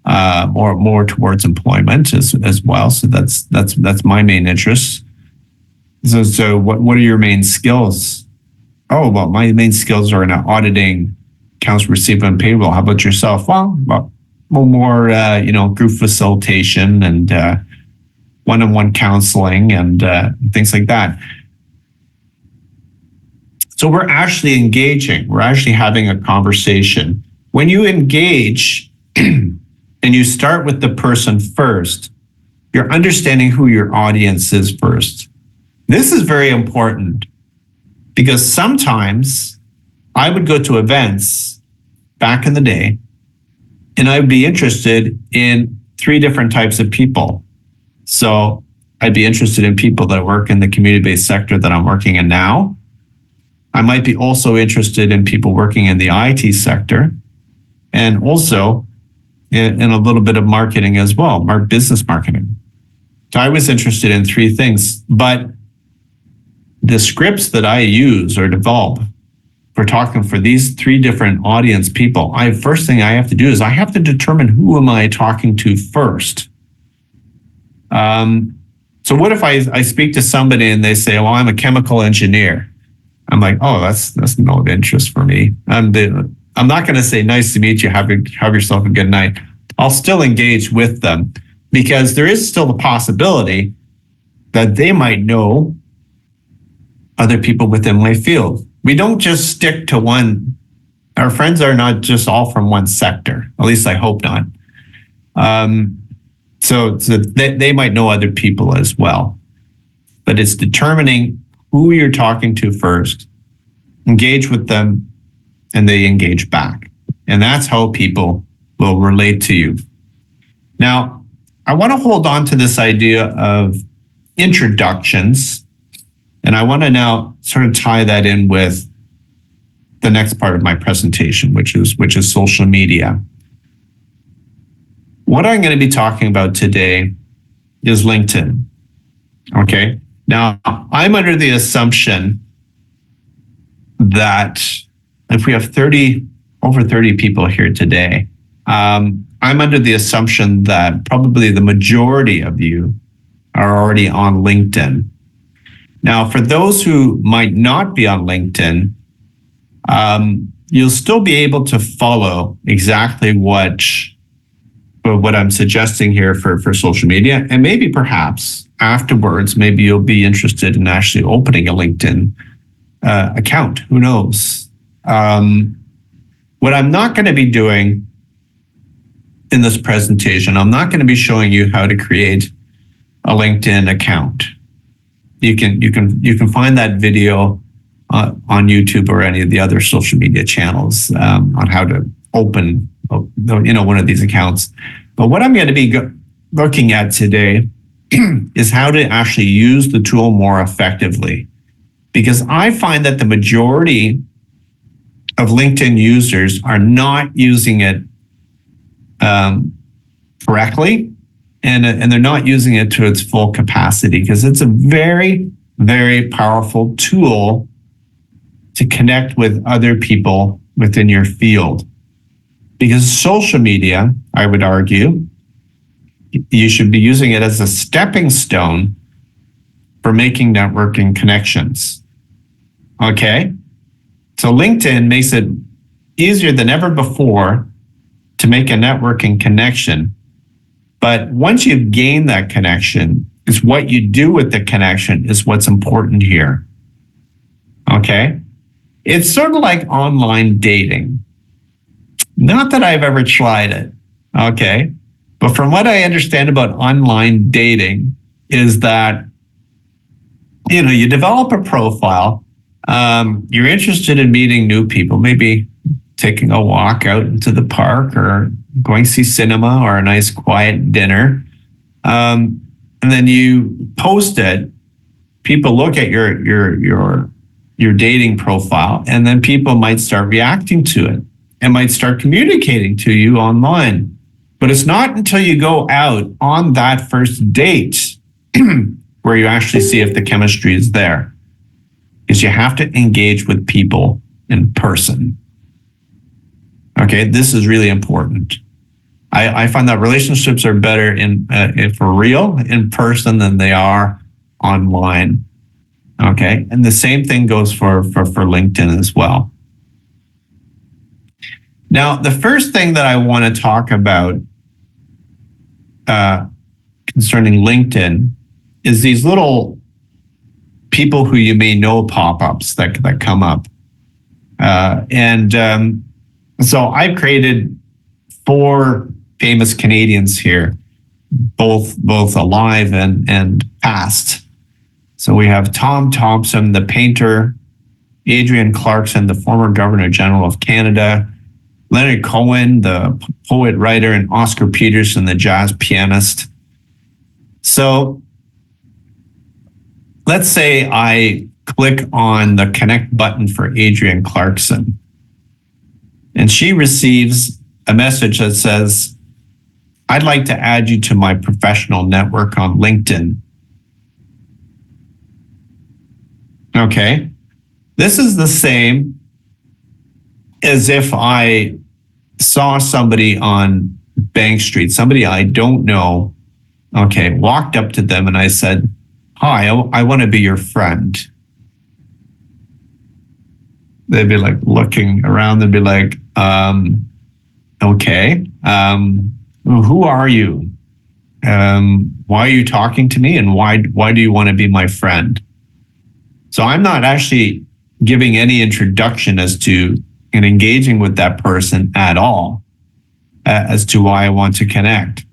More towards employment as well. So that's my main interest. So what are your main skills? Oh, well, my main skills are in auditing, accounts receivable, and payroll. How about yourself? Well, more group facilitation and one-on-one counseling and things like that. So we're actually engaging. We're actually having a conversation. When you engage and you start with the person first, you're understanding who your audience is first. This is very important because sometimes I would go to events back in the day and I would be interested in 3 different types of people. So I'd be interested in people that work in the community-based sector that I'm working in now. I might be also interested in people working in the IT sector and also in a little bit of marketing as well, business marketing. So I was interested in 3 things, but the scripts that I use or develop for talking for these 3 different audience people, first thing I have to do is I have to determine who am I talking to first. So what if I speak to somebody and they say, well, I'm a chemical engineer. I'm like, oh, that's no interest for me. I'm not going to say, nice to meet you, have yourself a good night. I'll still engage with them because there is still the possibility that they might know other people within my field. We don't just stick to one. Our friends are not just all from one sector. At least I hope not. So they might know other people as well. But it's determining who you're talking to first, engage with them, and they engage back. And that's how people will relate to you. Now, I want to hold on to this idea of introductions, and I want to now sort of tie that in with the next part of my presentation, which is social media. What I'm going to be talking about today is LinkedIn. Okay. Now, I'm under the assumption that if we have over 30 people here today, I'm under the assumption that probably the majority of you are already on LinkedIn. Now, for those who might not be on LinkedIn, you'll still be able to follow exactly what I'm suggesting here for social media. And maybe perhaps afterwards, maybe you'll be interested in actually opening a LinkedIn account. Who knows? What I'm not going to be doing in this presentation, I'm not going to be showing you how to create a LinkedIn account. You can find that video on YouTube or any of the other social media channels on how to open one of these accounts. But what I'm going to be looking at today is how to actually use the tool more effectively, because I find that the majority of LinkedIn users are not using it correctly, and they're not using it to its full capacity, because it's a very, very powerful tool to connect with other people within your field. Because social media, I would argue, you should be using it as a stepping stone for making networking connections. Okay? So LinkedIn makes it easier than ever before to make a networking connection. But once you've gained that connection, it's what you do with the connection is what's important here. Okay? It's sort of like online dating. Not that I've ever tried it. Okay? But from what I understand about online dating is that, you develop a profile. You're interested in meeting new people, maybe taking a walk out into the park or going to see cinema or a nice quiet dinner. And then you post it. People look at your dating profile, and then people might start reacting to it and might start communicating to you online. But it's not until you go out on that first date where you actually see if the chemistry is there. Because you have to engage with people in person. Okay, this is really important. I find that relationships are better for real in person than they are online. Okay, and the same thing goes for LinkedIn as well. Now, the first thing that I want to talk about concerning LinkedIn is these little people who you may know pop-ups that come up. So I've created 4 famous Canadians here, both alive and past. So we have Tom Thompson, the painter, Adrian Clarkson, the former Governor General of Canada, Leonard Cohen, the poet, writer, and Oscar Peterson, the jazz pianist. So let's say I click on the connect button for Adrian Clarkson, and she receives a message that says, I'd like to add you to my professional network on LinkedIn. Okay. This is the same as if I saw somebody on Bank Street, somebody I don't know, okay, walked up to them and I said, hi, I want to be your friend. They'd be like looking around, they'd be like, okay, who are you? Why are you talking to me? And why do you want to be my friend? So I'm not actually giving any introduction as to and engaging with that person at all as to why I want to connect.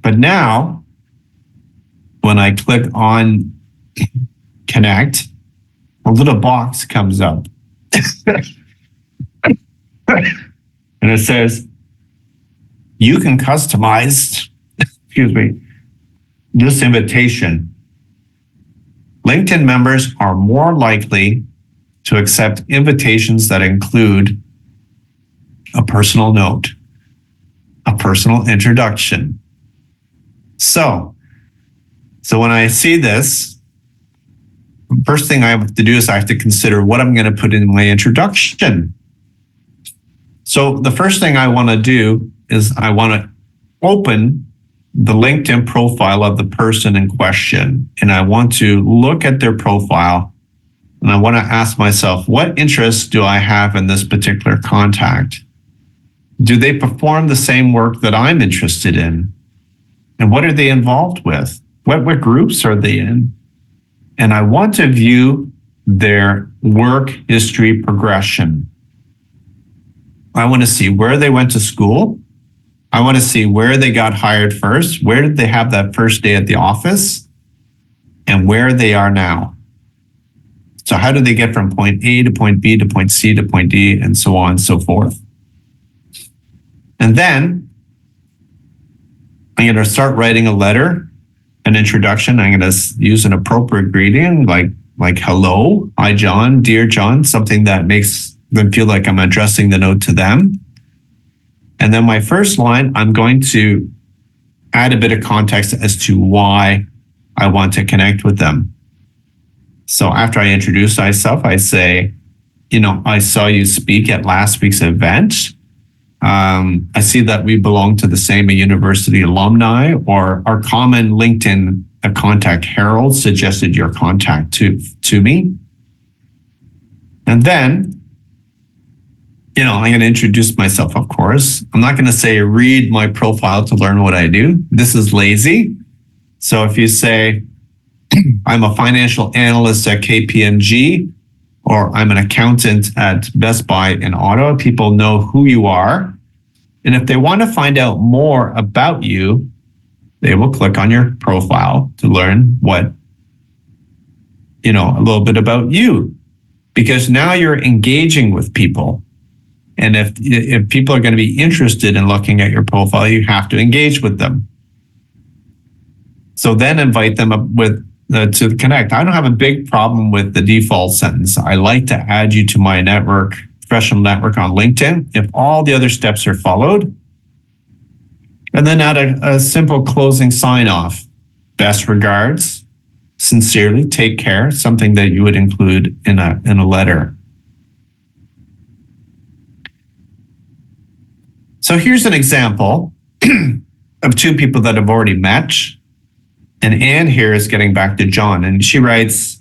But now, when I click on connect, a little box comes up. And it says, you can customize, this invitation. LinkedIn members are more likely to accept invitations that include a personal note, a personal introduction. So when I see this, the first thing I have to do is I have to consider what I'm going to put in my introduction. So the first thing I want to do is I want to open the LinkedIn profile of the person in question, and I want to look at their profile, and I want to ask myself, what interests do I have in this particular contact? Do they perform the same work that I'm interested in? And what are they involved with? What groups are they in? And I want to view their work history progression. I want to see where they went to school. I want to see where they got hired first. Where did they have that first day at the office? And where they are now. So how do they get from point A to point B to point C to point D and so on and so forth? And then I'm going to start writing a letter, an introduction. I'm going to use an appropriate greeting like hello, hi John, dear John, something that makes them feel like I'm addressing the note to them. And then my first line, I'm going to add a bit of context as to why I want to connect with them. So after I introduce myself, I say, I saw you speak at last week's event. I see that we belong to the same university alumni, or our common LinkedIn contact, Harold, suggested your contact to me. And then, I'm going to introduce myself, of course. I'm not going to say read my profile to learn what I do. This is lazy. So if you say, I'm a financial analyst at KPMG, or I'm an accountant at Best Buy in Ottawa, people know who you are. And if they want to find out more about you, they will click on your profile to learn a little bit about you, because now you're engaging with people. And if people are going to be interested in looking at your profile, you have to engage with them. So then invite them up to connect. I don't have a big problem with the default sentence. I like to add you to my network, professional network on LinkedIn, if all the other steps are followed. And then add a simple closing sign off. Best regards, sincerely, take care, something that you would include in a letter. So here's an example of two people that have already met. And Anne here is getting back to John, and she writes,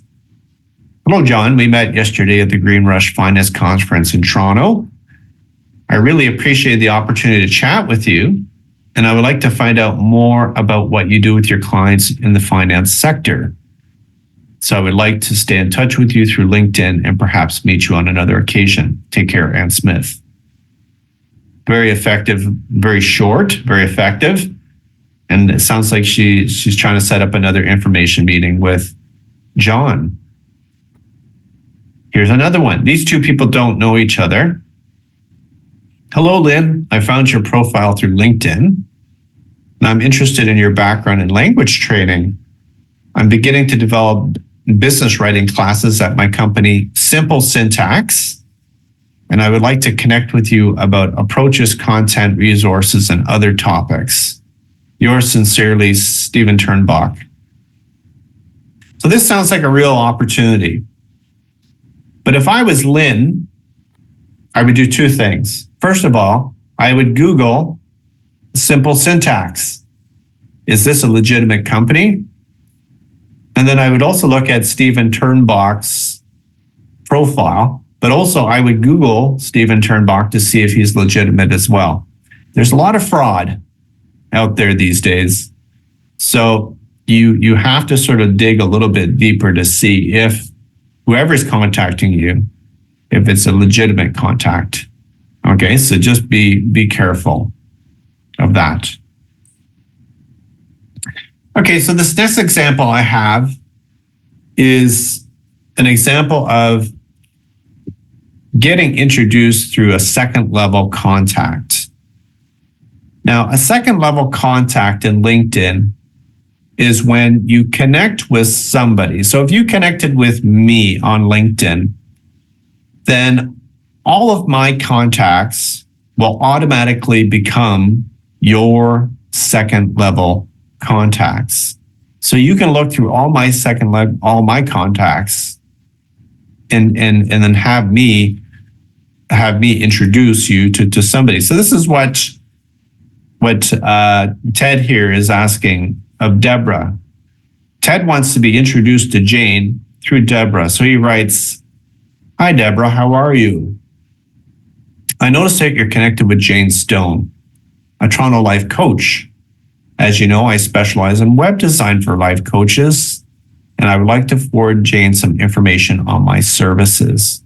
hello, John. We met yesterday at the Green Rush Finance Conference in Toronto. I really appreciate the opportunity to chat with you, and I would like to find out more about what you do with your clients in the finance sector. So I would like to stay in touch with you through LinkedIn and perhaps meet you on another occasion. Take care, Anne Smith. Very effective, very short, very effective. And it sounds like she's trying to set up another information meeting with John. Here's another one. These two people don't know each other. Hello, Lynn. I found your profile through LinkedIn, and I'm interested in your background in language training. I'm beginning to develop business writing classes at my company, Simple Syntax, and I would like to connect with you about approaches, content, resources, and other topics. Yours sincerely, Stephen Turnbach. So this sounds like a real opportunity. But if I was Lynn, I would do two things. First of all, I would Google Simple Syntax. Is this a legitimate company? And then I would also look at Stephen Turnbach's profile, but also I would Google Stephen Turnbach to see if he's legitimate as well. There's a lot of fraud out there these days. So you have to sort of dig a little bit deeper to see if whoever's contacting you, if it's a legitimate contact. Okay, so just be careful of that. Okay, so this next example I have is an example of getting introduced through a second level contact. Now, a second level contact in LinkedIn is when you connect with somebody. So if you connected with me on LinkedIn, then all of my contacts will automatically become your second level contacts. So you can look through all my all my contacts and then have me introduce you to somebody. So this is what Ted here is asking of Deborah. Ted wants to be introduced to Jane through Deborah. So he writes, hi, Deborah, how are you? I noticed that you're connected with Jane Stone, a Toronto life coach. As you know, I specialize in web design for life coaches, and I would like to forward Jane some information on my services.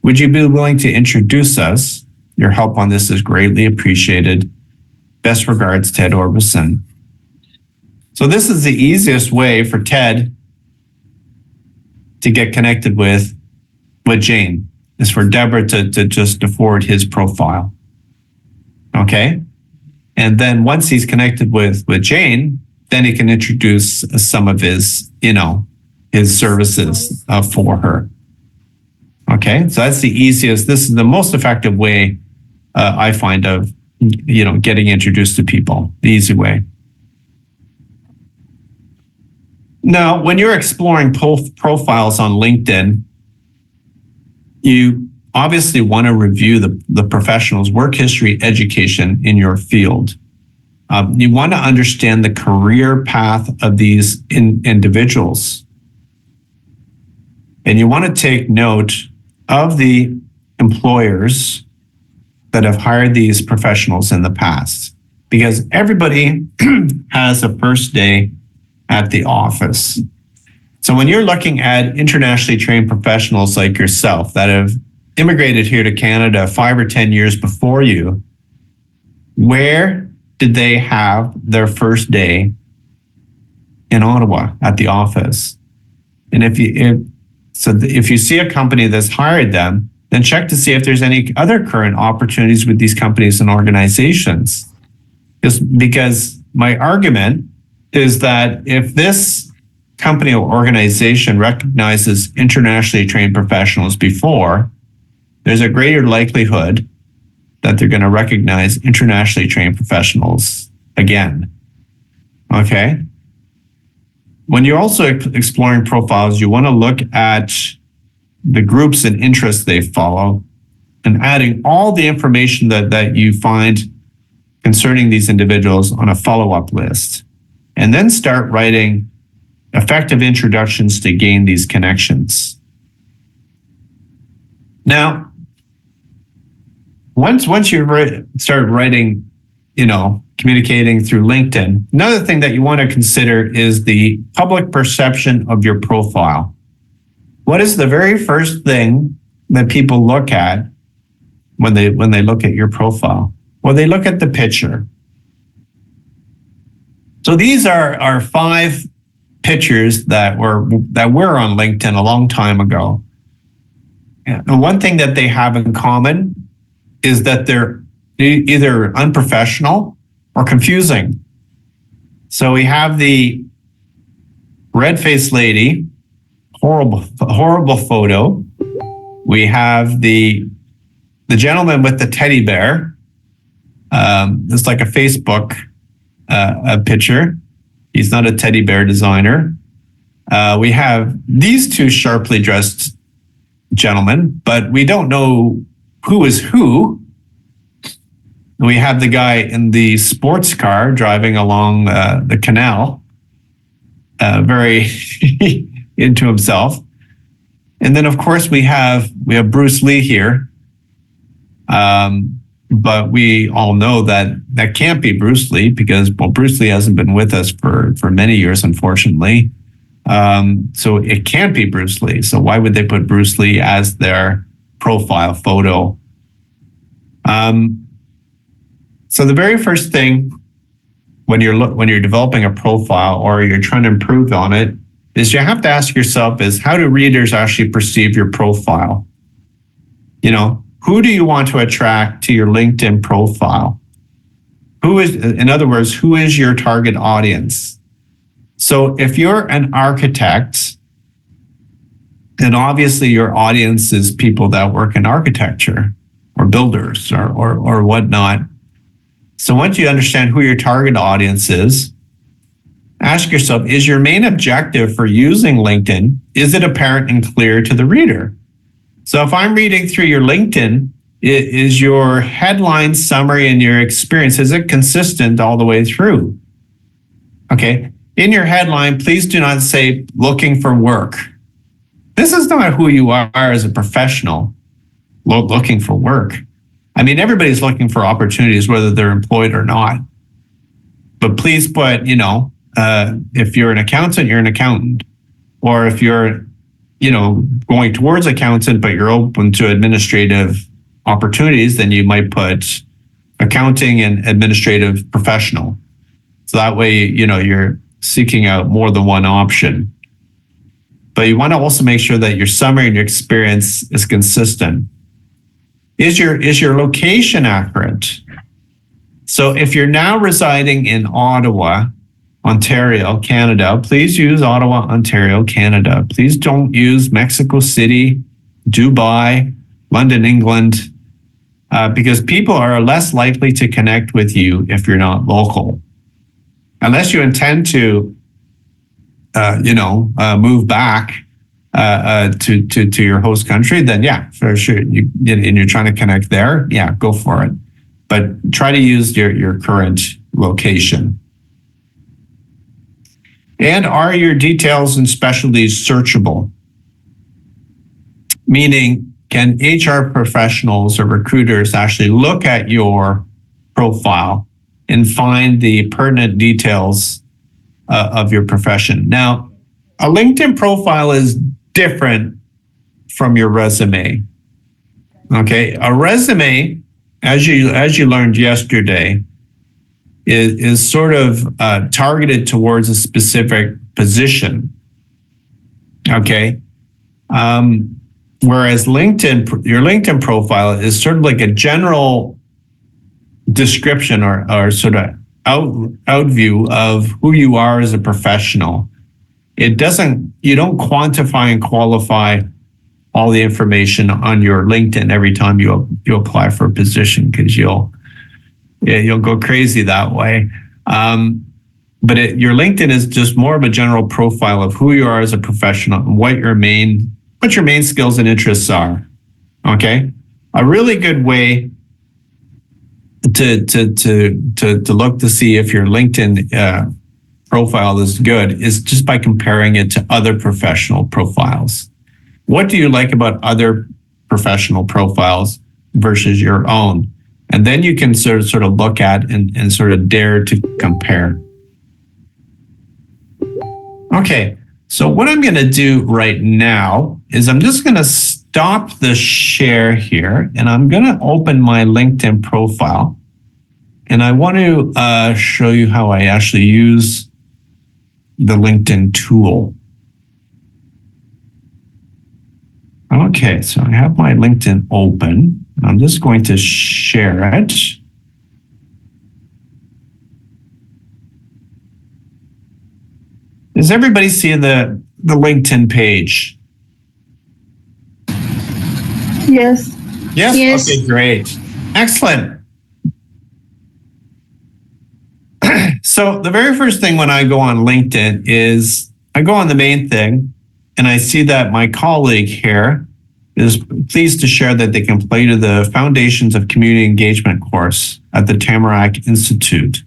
Would you be willing to introduce us? Your help on this is greatly appreciated. Best regards, Ted Orbison. So this is the easiest way for Ted to get connected with Jane, is for Deborah to forward his profile. Okay? And then once he's connected with Jane, then he can introduce some of his, his services for her. Okay? So that's the easiest. This is the most effective way I find of getting introduced to people, the easy way. Now, when you're exploring profiles on LinkedIn, you obviously want to review the professional's work history, education in your field. You want to understand the career path of these individuals. And you want to take note of the employers that have hired these professionals in the past, because everybody has a first day at the office. So when you're looking at internationally trained professionals like yourself that have immigrated here to Canada 5 or 10 years before you, where did they have their first day in Ottawa at the office? And if you see a company that's hired them, then check to see if there's any other current opportunities with these companies and organizations. Because my argument is that if this company or organization recognizes internationally trained professionals before, there's a greater likelihood that they're going to recognize internationally trained professionals again. Okay? When you're also exploring profiles, you want to look at the groups and interests they follow and adding all the information that you find concerning these individuals on a follow-up list. And then start writing effective introductions to gain these connections. Now, once you start writing, communicating through LinkedIn, another thing that you want to consider is the public perception of your profile. What is the very first thing that people look at when they look at your profile? Well, they look at the picture. So these are 5 pictures that were on LinkedIn a long time ago. And one thing that they have in common is that they're either unprofessional or confusing. So we have the red-faced lady, horrible photo. We have the gentleman with the teddy bear. It's like a Facebook a picture. He's not a teddy bear designer. We have these 2 sharply dressed gentlemen, but we don't know who is who. We have the guy in the sports car driving along the canal, very into himself. And then, of course, we have Bruce Lee here. But we all know that can't be Bruce Lee because, Bruce Lee hasn't been with us for many years, unfortunately. So it can't be Bruce Lee. So why would they put Bruce Lee as their profile photo? So the very first thing when you're developing a profile or you're trying to improve on it is you have to ask yourself is how do readers actually perceive your profile? Who do you want to attract to your LinkedIn profile? In other words, who is your target audience? So if you're an architect, then obviously your audience is people that work in architecture or builders or whatnot. So once you understand who your target audience is, ask yourself, is your main objective for using LinkedIn, is it apparent and clear to the reader? So if I'm reading through your LinkedIn, is your headline summary and your experience, is it consistent all the way through? Okay. In your headline, please do not say looking for work. This is not who you are as a professional looking for work. I mean, everybody's looking for opportunities, whether they're employed or not. But please put, if you're an accountant, you're an accountant. Or if you're going towards accountant, but you're open to administrative opportunities, then you might put accounting and administrative professional. So that way, you're seeking out more than one option. But you want to also make sure that your summary and your experience is consistent. Is your location accurate? So if you're now residing in Ottawa, Ontario, Canada, please use Ottawa, Ontario, Canada. Please don't use Mexico City, Dubai, London, England, because people are less likely to connect with you if you're not local. Unless you intend to move back to your host country, then yeah, for sure. And you're trying to connect there, yeah, go for it. But try to use your current location. And are your details and specialties searchable? Meaning, can HR professionals or recruiters actually look at your profile and find the pertinent details of your profession? Now, a LinkedIn profile is different from your resume. Okay, a resume, as you learned yesterday, is sort of targeted towards a specific position. Okay, whereas your LinkedIn profile is sort of like a general description or sort of out view of who you are as a professional. You don't quantify and qualify all the information on your LinkedIn every time you apply for a position, because you'll go crazy that way. But your LinkedIn is just more of a general profile of who you are as a professional and what your main skills and interests are. Okay, a really good way to look to see if your LinkedIn profile is good is just by comparing it to other professional profiles. What do you like about other professional profiles versus your own? And then you can sort of look at and sort of dare to compare. Okay, so what I'm going to do right now is I'm just going to stop the share here, and I'm going to open my LinkedIn profile. And I want to show you how I actually use the LinkedIn tool. Okay, so I have my LinkedIn open. I'm just going to share it. Does everybody see the LinkedIn page? Yes. Yes? Yes. Okay, great. Excellent. So the very first thing when I go on LinkedIn is I go on the main thing, and I see that my colleague here is pleased to share that they completed the Foundations of Community Engagement course at the Tamarack Institute.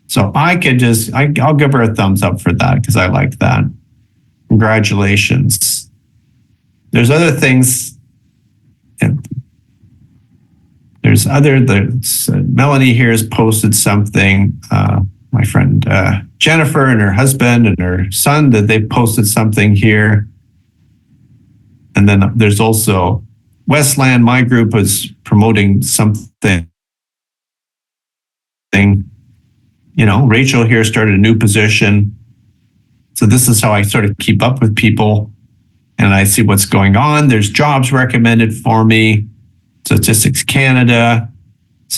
So I'll give her a thumbs up for that because I like that. Congratulations. There's other things. Melanie here has posted something. My friend Jennifer and her husband and her son, that they posted something here. And then there's also Westland, my group, is promoting something. Rachel here started a new position. So this is how I sort of keep up with people, and I see what's going on. There's jobs recommended for me. Statistics Canada.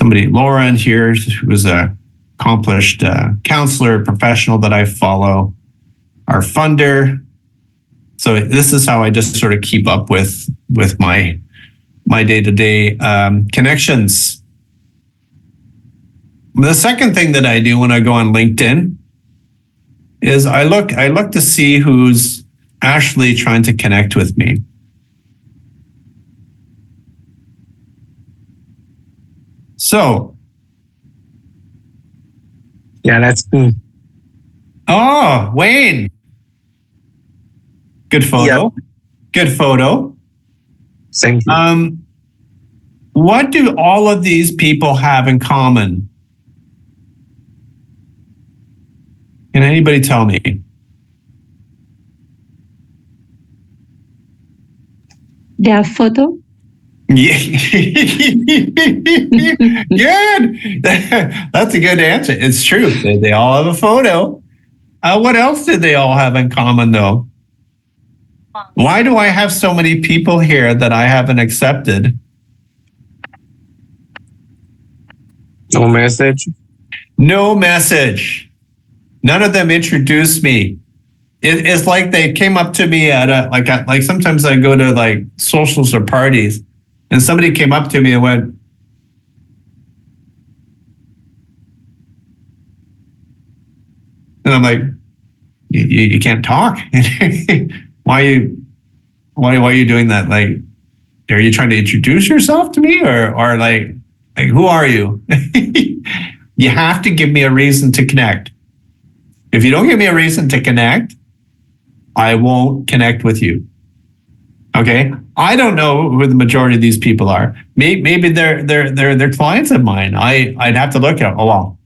Lauren here, who is a accomplished counselor, professional that I follow. Our funder. So this is how I just sort of keep up with my day-to-day connections. The second thing that I do when I go on LinkedIn is I look to see who's actually trying to connect with me. So, Yeah, that's me. oh, Wayne. Good photo. Yeah. Good photo. Thank you. What do all of these people have in common? Can anybody tell me? Their photo? Yeah. Good. That's a good answer. It's true. They all have a photo. What else did they all have in common, though? Why do I have so many people here that I haven't accepted? No message. No message. None of them introduced me. It's like they came up to me at like sometimes I go to like socials or parties, and somebody came up to me and went, and I'm like, you can't talk. Why are you doing that? Like, are you trying to introduce yourself to me, or like who are you? You have to give me a reason to connect. If you don't give me a reason to connect, I won't connect with you. Okay, I don't know who the majority of these people are. Maybe they're clients of mine. I'd have to look at. Oh well,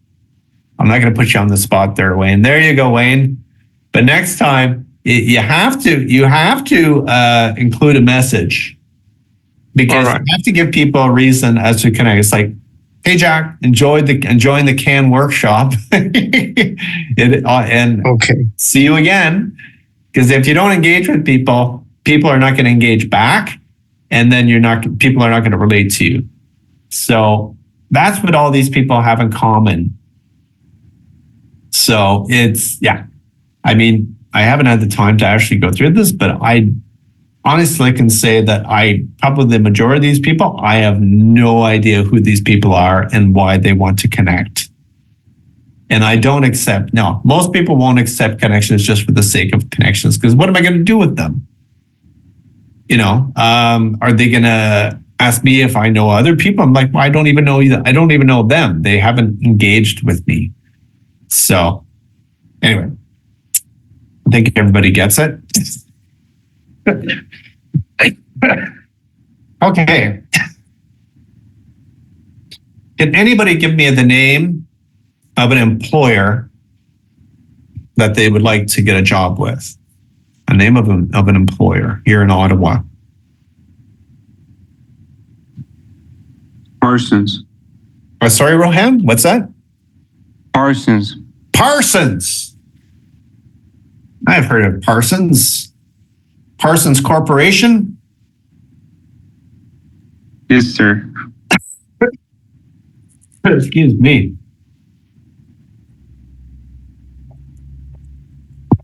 I'm not going to put you on the spot there, Wayne. There you go, Wayne. But next time, you have to include a message, because you have to give people a reason as to connect. It's like, hey Jack, enjoying the can workshop, and Okay. see you again. Because if you don't engage with people, people are not going to engage back, and then people are not going to relate to you. So that's what all these people have in common. So I mean, I haven't had the time to actually go through this, but I honestly can say that probably the majority of these people, I have no idea who these people are and why they want to connect. And I don't accept, no, most people won't accept connections just for the sake of connections, because what am I going to do with them? Are they going to ask me if I know other people? I'm like, well, I don't even know them. They haven't engaged with me. So anyway, I think everybody gets it. Okay. Can anybody give me the name of an employer that they would like to get a job with? A name of an employer here in Ottawa. Parsons. Oh, sorry, Rohan, what's that? Parsons. Parsons. I've heard of Parsons. Parsons Corporation. Yes, sir. Excuse me.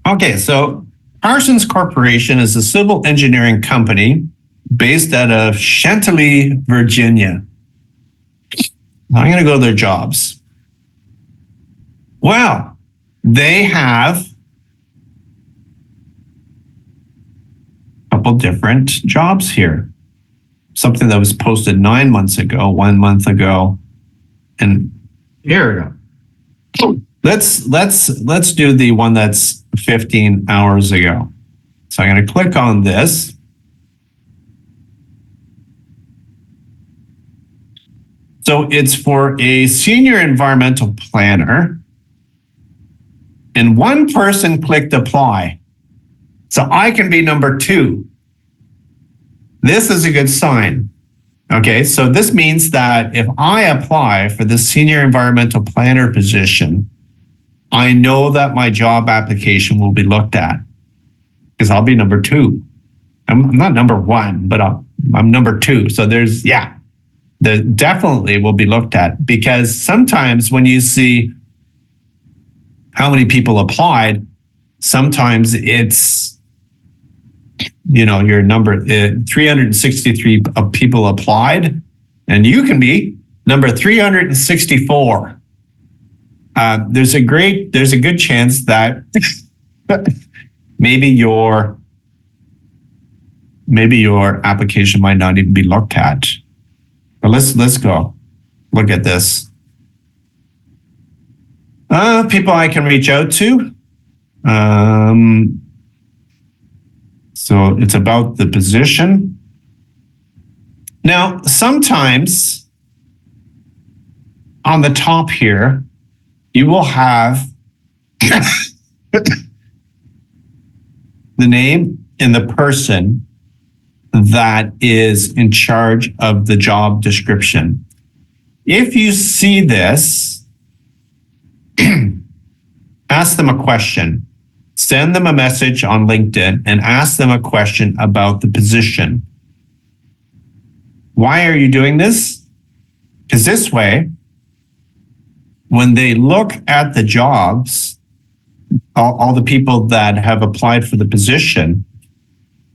Okay, so Parsons Corporation is a civil engineering company based out of Chantilly, Virginia. I'm going to go to their jobs. Well, they have a couple different jobs here. Something that was posted 9 months ago, 1 month ago, and here we go. Let's do the one that's 15 hours ago. So I'm going to click on this. So it's for a senior environmental planner, and one person clicked apply. So I can be number 2. This is a good sign. Okay, so this means that if I apply for the senior environmental planner position, I know that my job application will be looked at, because I'll be number 2. I'm not number 1, but I'm number 2. So that definitely will be looked at, because sometimes when you see how many people applied, sometimes it's, your number 363 people applied, and you can be number 364. There's a good chance that maybe your application might not even be looked at. But let's go look at this. People I can reach out to. So it's about the position. Now, sometimes on the top here, you will have the name and the person that is in charge of the job description. If you see this, ask them a question. Send them a message on LinkedIn and ask them a question about the position. Why are you doing this? Because this way, when they look at the jobs, all the people that have applied for the position,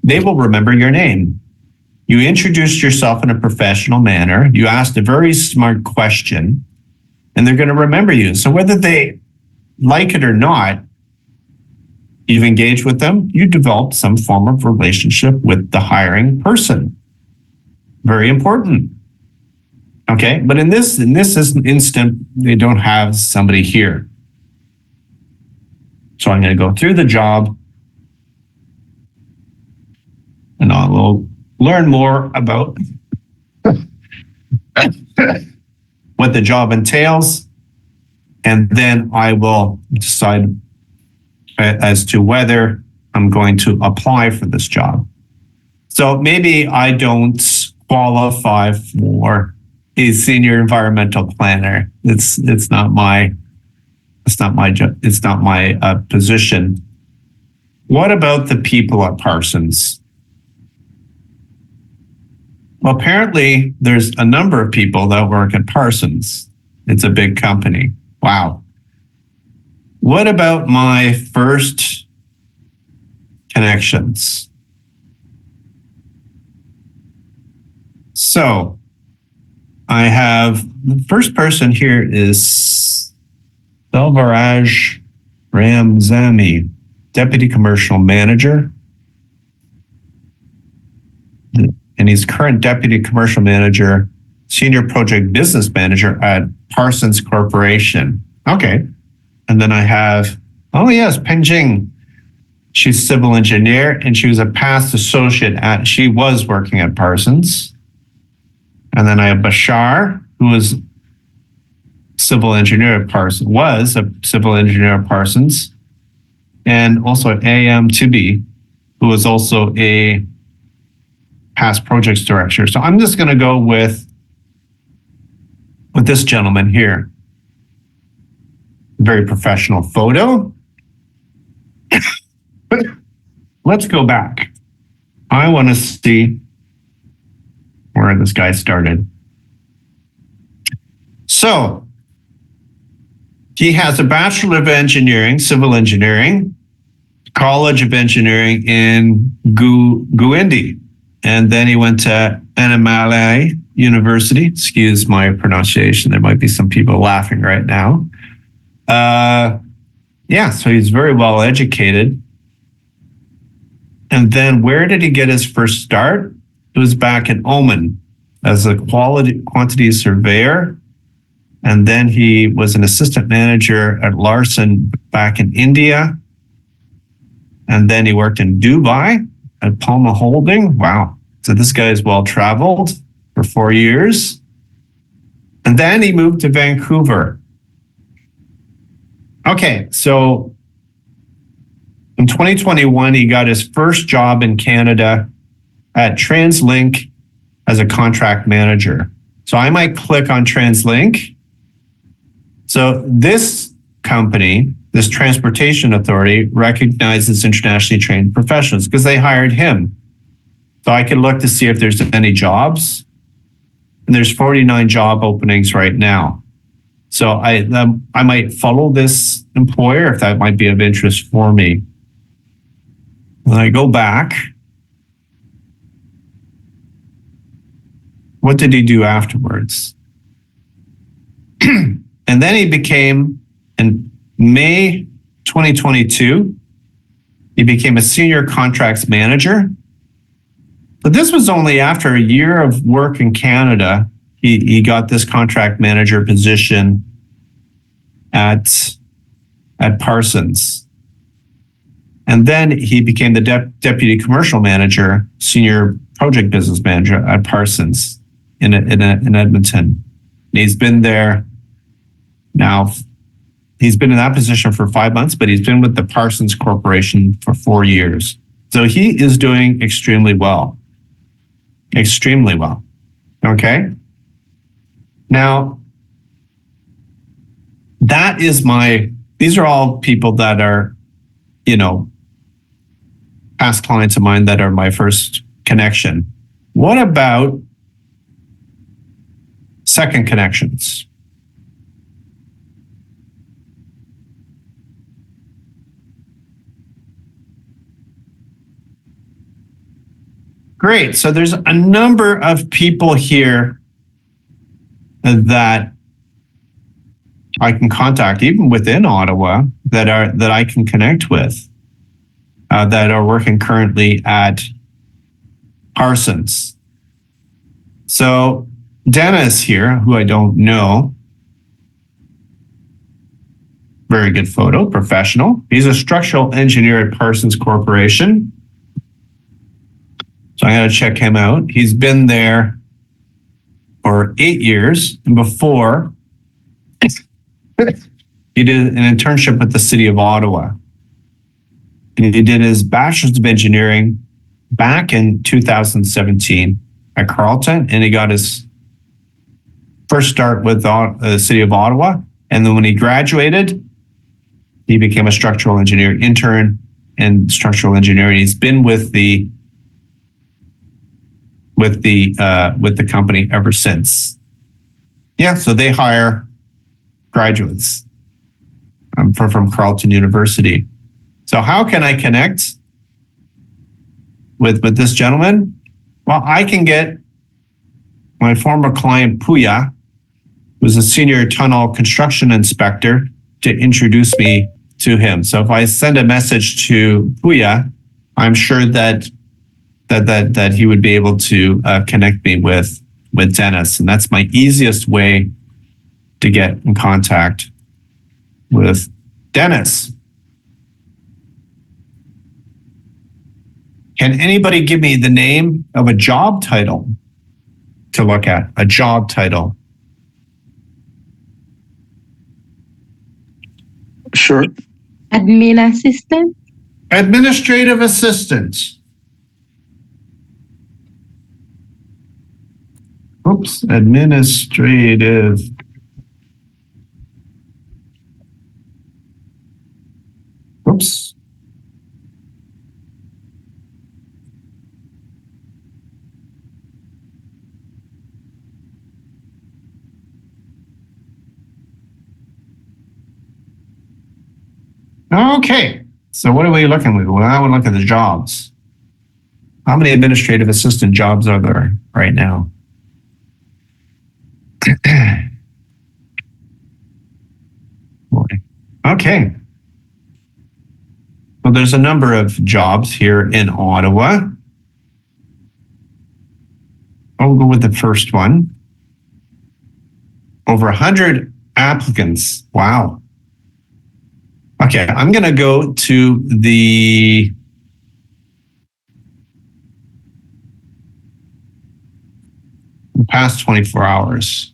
they will remember your name. You introduced yourself in a professional manner. You asked a very smart question, and they're going to remember you. So whether they like it or not, you've engaged with them, you develop some form of relationship with the hiring person. Very important. Okay, but in this instant, they don't have somebody here. So I'm going to go through the job and I will learn more about what the job entails. And then I will decide as to whether I'm going to apply for this job. So maybe I don't qualify for a senior environmental planner. It's not my position. What about the people at Parsons? Well, apparently there's a number of people that work at Parsons. It's a big company. Wow. What about my first connections? So I have the first person here is Selvaraj Ramzami, Deputy Commercial Manager. And he's current Deputy Commercial Manager, Senior Project Business Manager at Parsons Corporation. Okay. And then I have, oh yes, Penjing. She's civil engineer and she was a past associate she was working at Parsons. And then I have Bashar, who was civil engineer at Parsons, was a civil engineer at Parsons. And also A.M. Tibby, who was also a past projects director. So I'm just going to go with this gentleman here. Very professional photo. But let's go back. I want to see where this guy started. So he has a Bachelor of Engineering, Civil Engineering, College of Engineering in Guindy. And then he went to Annamalai University. Excuse my pronunciation. There might be some people laughing right now. So he's very well educated. And then where did he get his first start? It was back in Oman as a quantity surveyor. And then he was an assistant manager at Larson back in India. And then he worked in Dubai at Palma Holding. Wow. So this guy is well traveled for 4 years. And then he moved to Vancouver. Okay, so in 2021, he got his first job in Canada at TransLink as a contract manager. So I might click on TransLink. So this company, this transportation authority, recognizes internationally trained professionals because they hired him. So I can look to see if there's any jobs. And there's 49 job openings right now. So I might follow this employer if that might be of interest for me. When I go back, what did he do afterwards? And then he became, in May 2022, he became a senior contracts manager. But this was only after a year of work in Canada. He got this contract manager position at Parsons. And then he became the deputy commercial manager, senior project business manager at Parsons in Edmonton. And he's been there now. He's been in that position for 5 months, but he's been with the Parsons Corporation for 4 years. So he is doing extremely well. Extremely well. Okay. Now, these are all people that are, past clients of mine that are my first connection. What about second connections? Great. So there's a number of people here that I can contact, even within Ottawa, that I can connect with. that are working currently at Parsons. So Dennis here, who I don't know, very good photo, professional. He's a structural engineer at Parsons Corporation. So I'm going to check him out. He's been there for 8 years. And before, he did an internship with the city of Ottawa. And he did his bachelor's of engineering back in 2017 at Carleton. And he got his first start with the city of Ottawa. And then when he graduated, he became a structural engineer intern in structural engineering. He's been with the company ever since. Yeah, so they hire graduates from Carleton University. So how can I connect with this gentleman? Well, I can get my former client Puya, who's a senior tunnel construction inspector, to introduce me to him. So if I send a message to Puya, I'm sure that he would be able to connect me with Dennis. And that's my easiest way to get in contact with Dennis. Can anybody give me the name of a job title to look at? A job title. Sure. Admin assistant. Administrative assistant. Oops, administrative. Oops. Okay, so what are we looking at? Well, I would look at the jobs. How many administrative assistant jobs are there right now? Okay. Well, there's a number of jobs here in Ottawa. I'll go with the first one. Over 100 applicants. Wow. Okay, I'm going to go to the past 24 hours.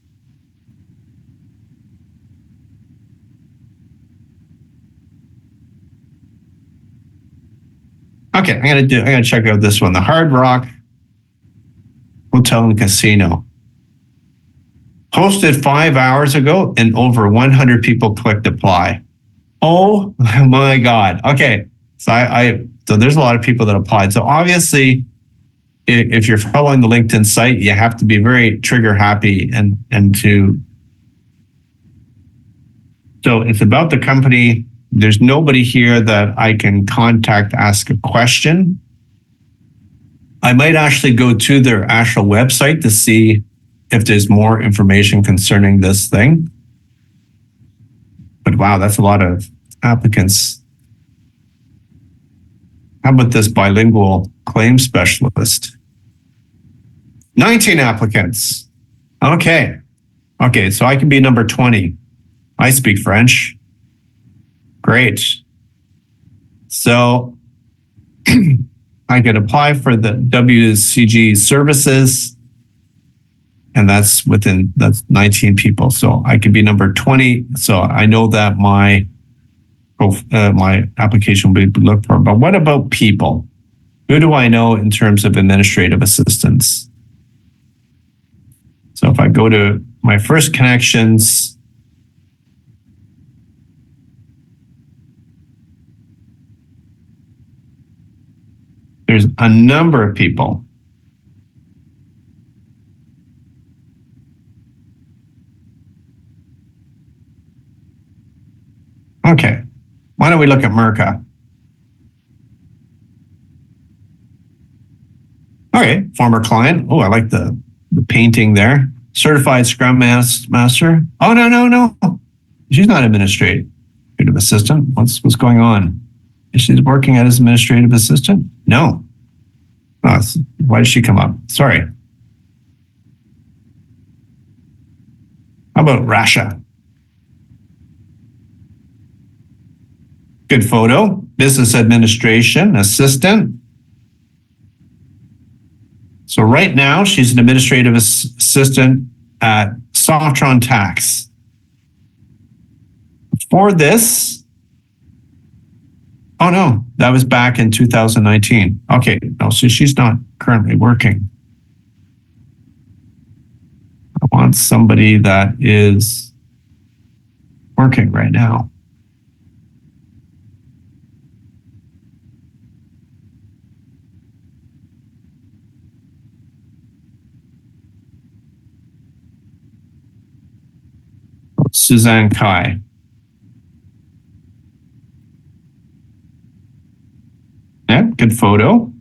Okay, I'm going to check out this one. The Hard Rock Hotel and Casino. Posted 5 hours ago and over 100 people clicked apply. Oh my God. Okay. So there's a lot of people that applied. So obviously, if you're following the LinkedIn site, you have to be very trigger happy so it's about the company. There's nobody here that I can contact, ask a question. I might actually go to their actual website to see if there's more information concerning this thing. But wow, that's a lot of applicants. How about this bilingual claim specialist? 19 applicants. Okay, so I can be number 20. I speak French. Great. So I could apply for the WCG services, and that's 19 people. So I could be number 20. So I know that my application will be looked for. But what about people? Who do I know in terms of administrative assistants? So if I go to my first connections, there's a number of people. Okay, why don't we look at Merca? Okay, former client. Oh, I like the painting there. Certified Scrum Master. Oh, no. She's not administrative assistant. What's going on? She's working as administrative assistant? No. Oh, why did she come up? Sorry. How about Rasha? Good photo. Business administration assistant. So right now she's an administrative assistant at Softron Tax. Before this, oh no, that was back in 2019. Okay, no, so she's not currently working. I want somebody that is working right now. Suzanne Kai. Yeah, good photo.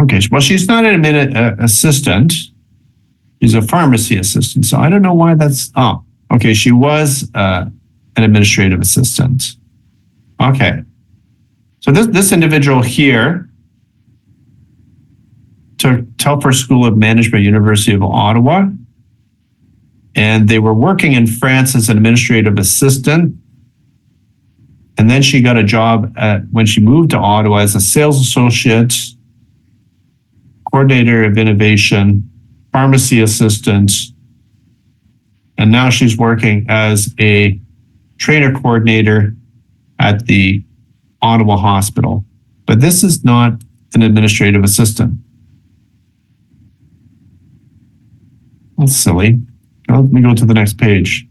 Okay, well, she's not an assistant. She's a pharmacy assistant. So I don't know why that's, oh, okay. She was an administrative assistant. Okay. So this individual here to Telfer School of Management, University of Ottawa. And they were working in France as an administrative assistant. And then she got a job when she moved to Ottawa as a sales associate, coordinator of innovation, pharmacy assistant. And now she's working as a trainer coordinator at the Ottawa Hospital. But this is not an administrative assistant. That's silly. Let me go to the next page.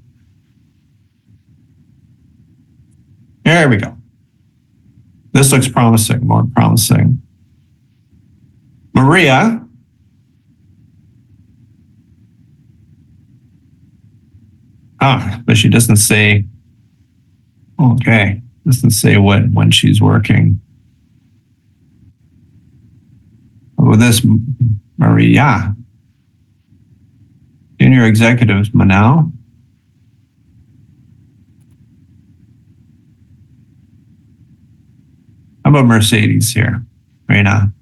There we go. This looks promising, more promising. Maria. But she doesn't say, okay, doesn't say when she's working. With this, Maria. Junior executives, Manal. How about Mercedes here? Reina.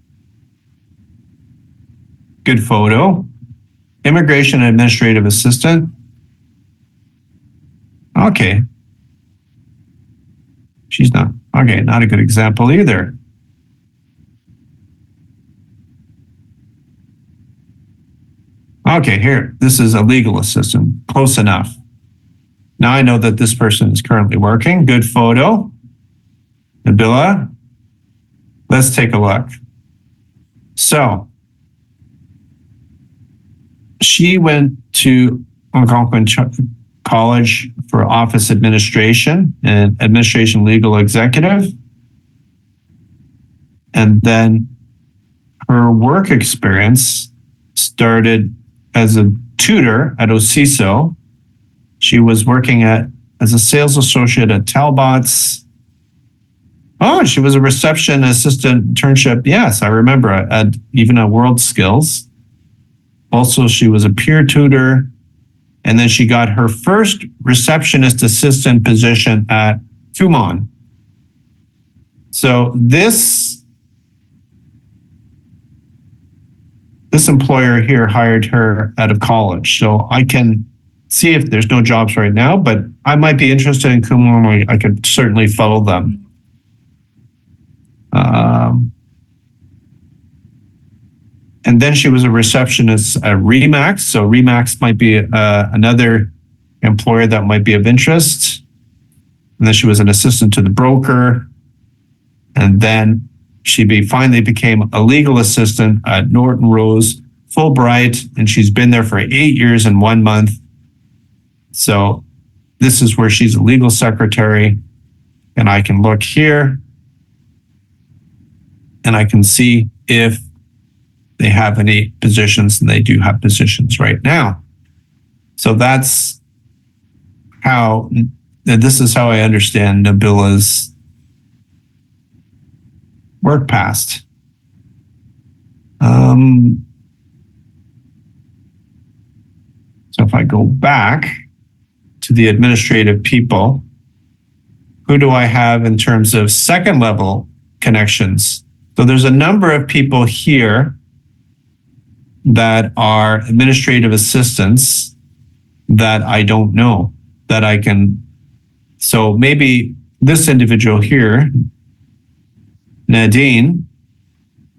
Good photo. Immigration administrative assistant. Okay. She's not, okay, not a good example either. Okay, here, this is a legal assistant. Close enough. Now I know that this person is currently working. Good photo. Nabila. Let's take a look. So, she went to Algonquin College for office administration and administration legal executive. And then her work experience started as a tutor at OCISO. She was working as a sales associate at Talbot's. Oh, she was a reception assistant internship. Yes, I remember at World Skills. Also, she was a peer tutor. And then she got her first receptionist assistant position at Kumon. So this employer here hired her out of college. So I can see if there's no jobs right now, but I might be interested in Kumon. I could certainly follow them. And then she was a receptionist at Remax. So Remax might be another employer that might be of interest. And then she was an assistant to the broker. And then she finally became a legal assistant at Norton Rose Fulbright. And she's been there for 8 years and 1 month. So this is where she's a legal secretary. And I can look here. And I can see if they have any positions, and they do have positions right now. So this is how I understand Nabila's work past. So if I go back to the administrative people. Who do I have in terms of second level connections? So there's a number of people here that are administrative assistants that I don't know, that I can. So maybe this individual here, Nadine,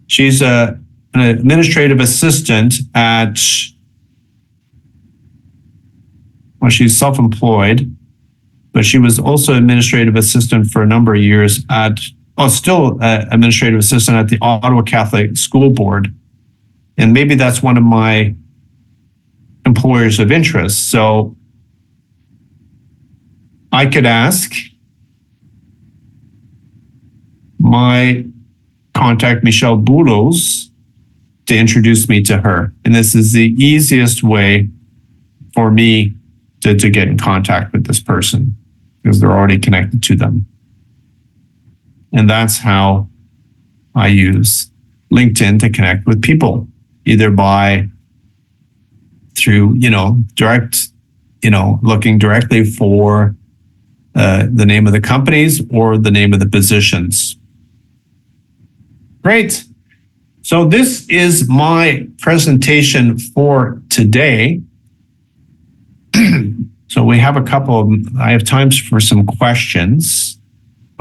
she's an administrative assistant at, well, she's self-employed, but she was also administrative assistant for a number of years at, still administrative assistant at the Ottawa Catholic School Board. And maybe that's one of my employers of interest. So I could ask my contact, Michelle Boulos, to introduce me to her. And this is the easiest way for me to get in contact with this person, because they're already connected to them. And that's how I use LinkedIn to connect with people, either through direct, looking directly for the name of the companies or the name of the positions. Great. So this is my presentation for today. So we have I have times for some questions.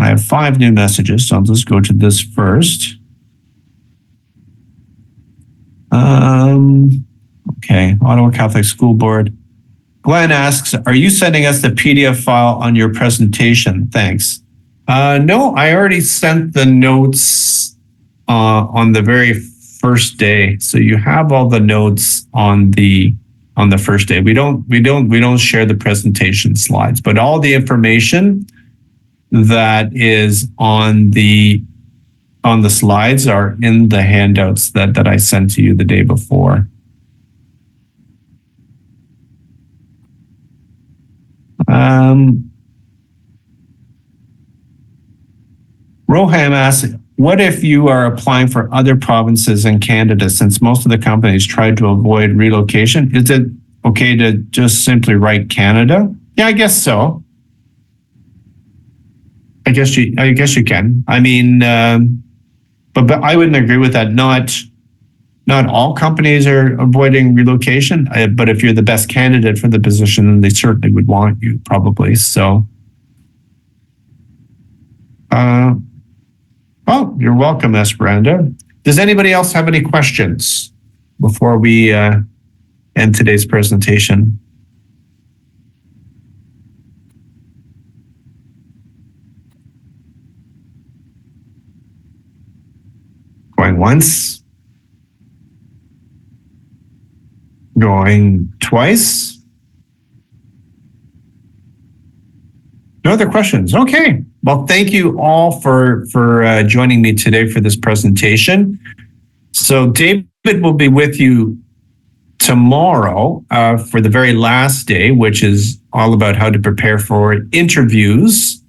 I have 5 new messages, so I'll just go to this first. Okay, Ottawa Catholic School Board. Glenn asks, are you sending us the PDF file on your presentation? Thanks. No, I already sent the notes on the very first day. So you have all the notes on the first day. We don't share the presentation slides, but all the information that is on the slides are in the handouts that I sent to you the day before. Roham asks, what if you are applying for other provinces in Canada, since most of the companies try to avoid relocation? Is it okay to just simply write Canada? Yeah, I guess so. I guess you can. I mean, but I wouldn't agree with that. Not all companies are avoiding relocation, but if you're the best candidate for the position, then they certainly would want you, probably. So, well, you're welcome, Esperanza. Does anybody else have any questions before we end today's presentation? Going once. Going twice. No other questions. Okay. Well, thank you all for joining me today for this presentation. So David will be with you tomorrow for the very last day, which is all about how to prepare for interviews.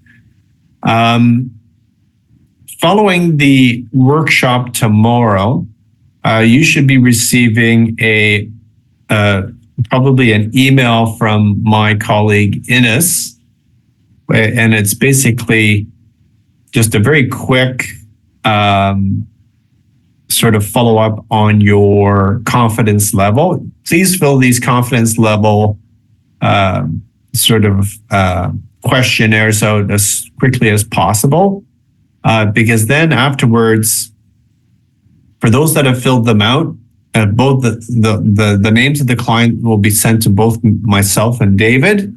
Following the workshop tomorrow, you should be receiving probably an email from my colleague Ines, and it's basically just a very quick sort of follow up on your confidence level. Please fill these confidence level questionnaires out as quickly as possible. Because then afterwards, for those that have filled them out, both the names of the client will be sent to both myself and David.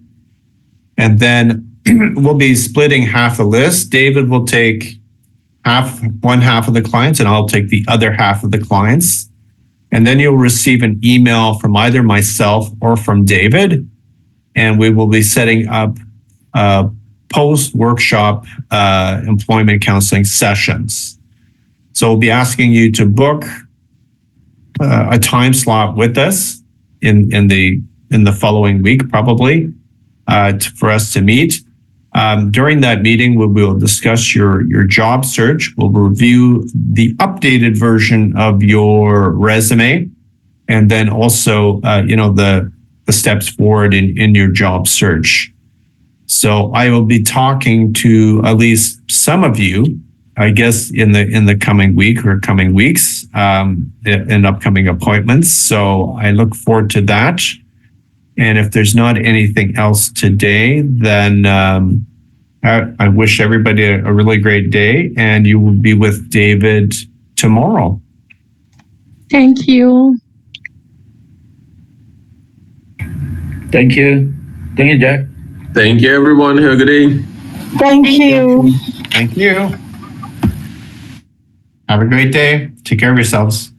And then we'll be splitting half the list. David will take one half of the clients, and I'll take the other half of the clients. And then you'll receive an email from either myself or from David. And we will be setting up post-workshop employment counseling sessions. So we'll be asking you to book a time slot with us in the following week, probably, for us to meet. During that meeting, we will discuss your job search. We'll review the updated version of your resume, and then also the steps forward in your job search. So I will be talking to at least some of you, I guess, in the coming week or coming weeks, in upcoming appointments. So I look forward to that. And if there's not anything else today, then I wish everybody a really great day, and you will be with David tomorrow. Thank you. Thank you. Thank you, Jack. Thank you, everyone. Have a good day. Thank you. Thank you. Have a great day. Take care of yourselves.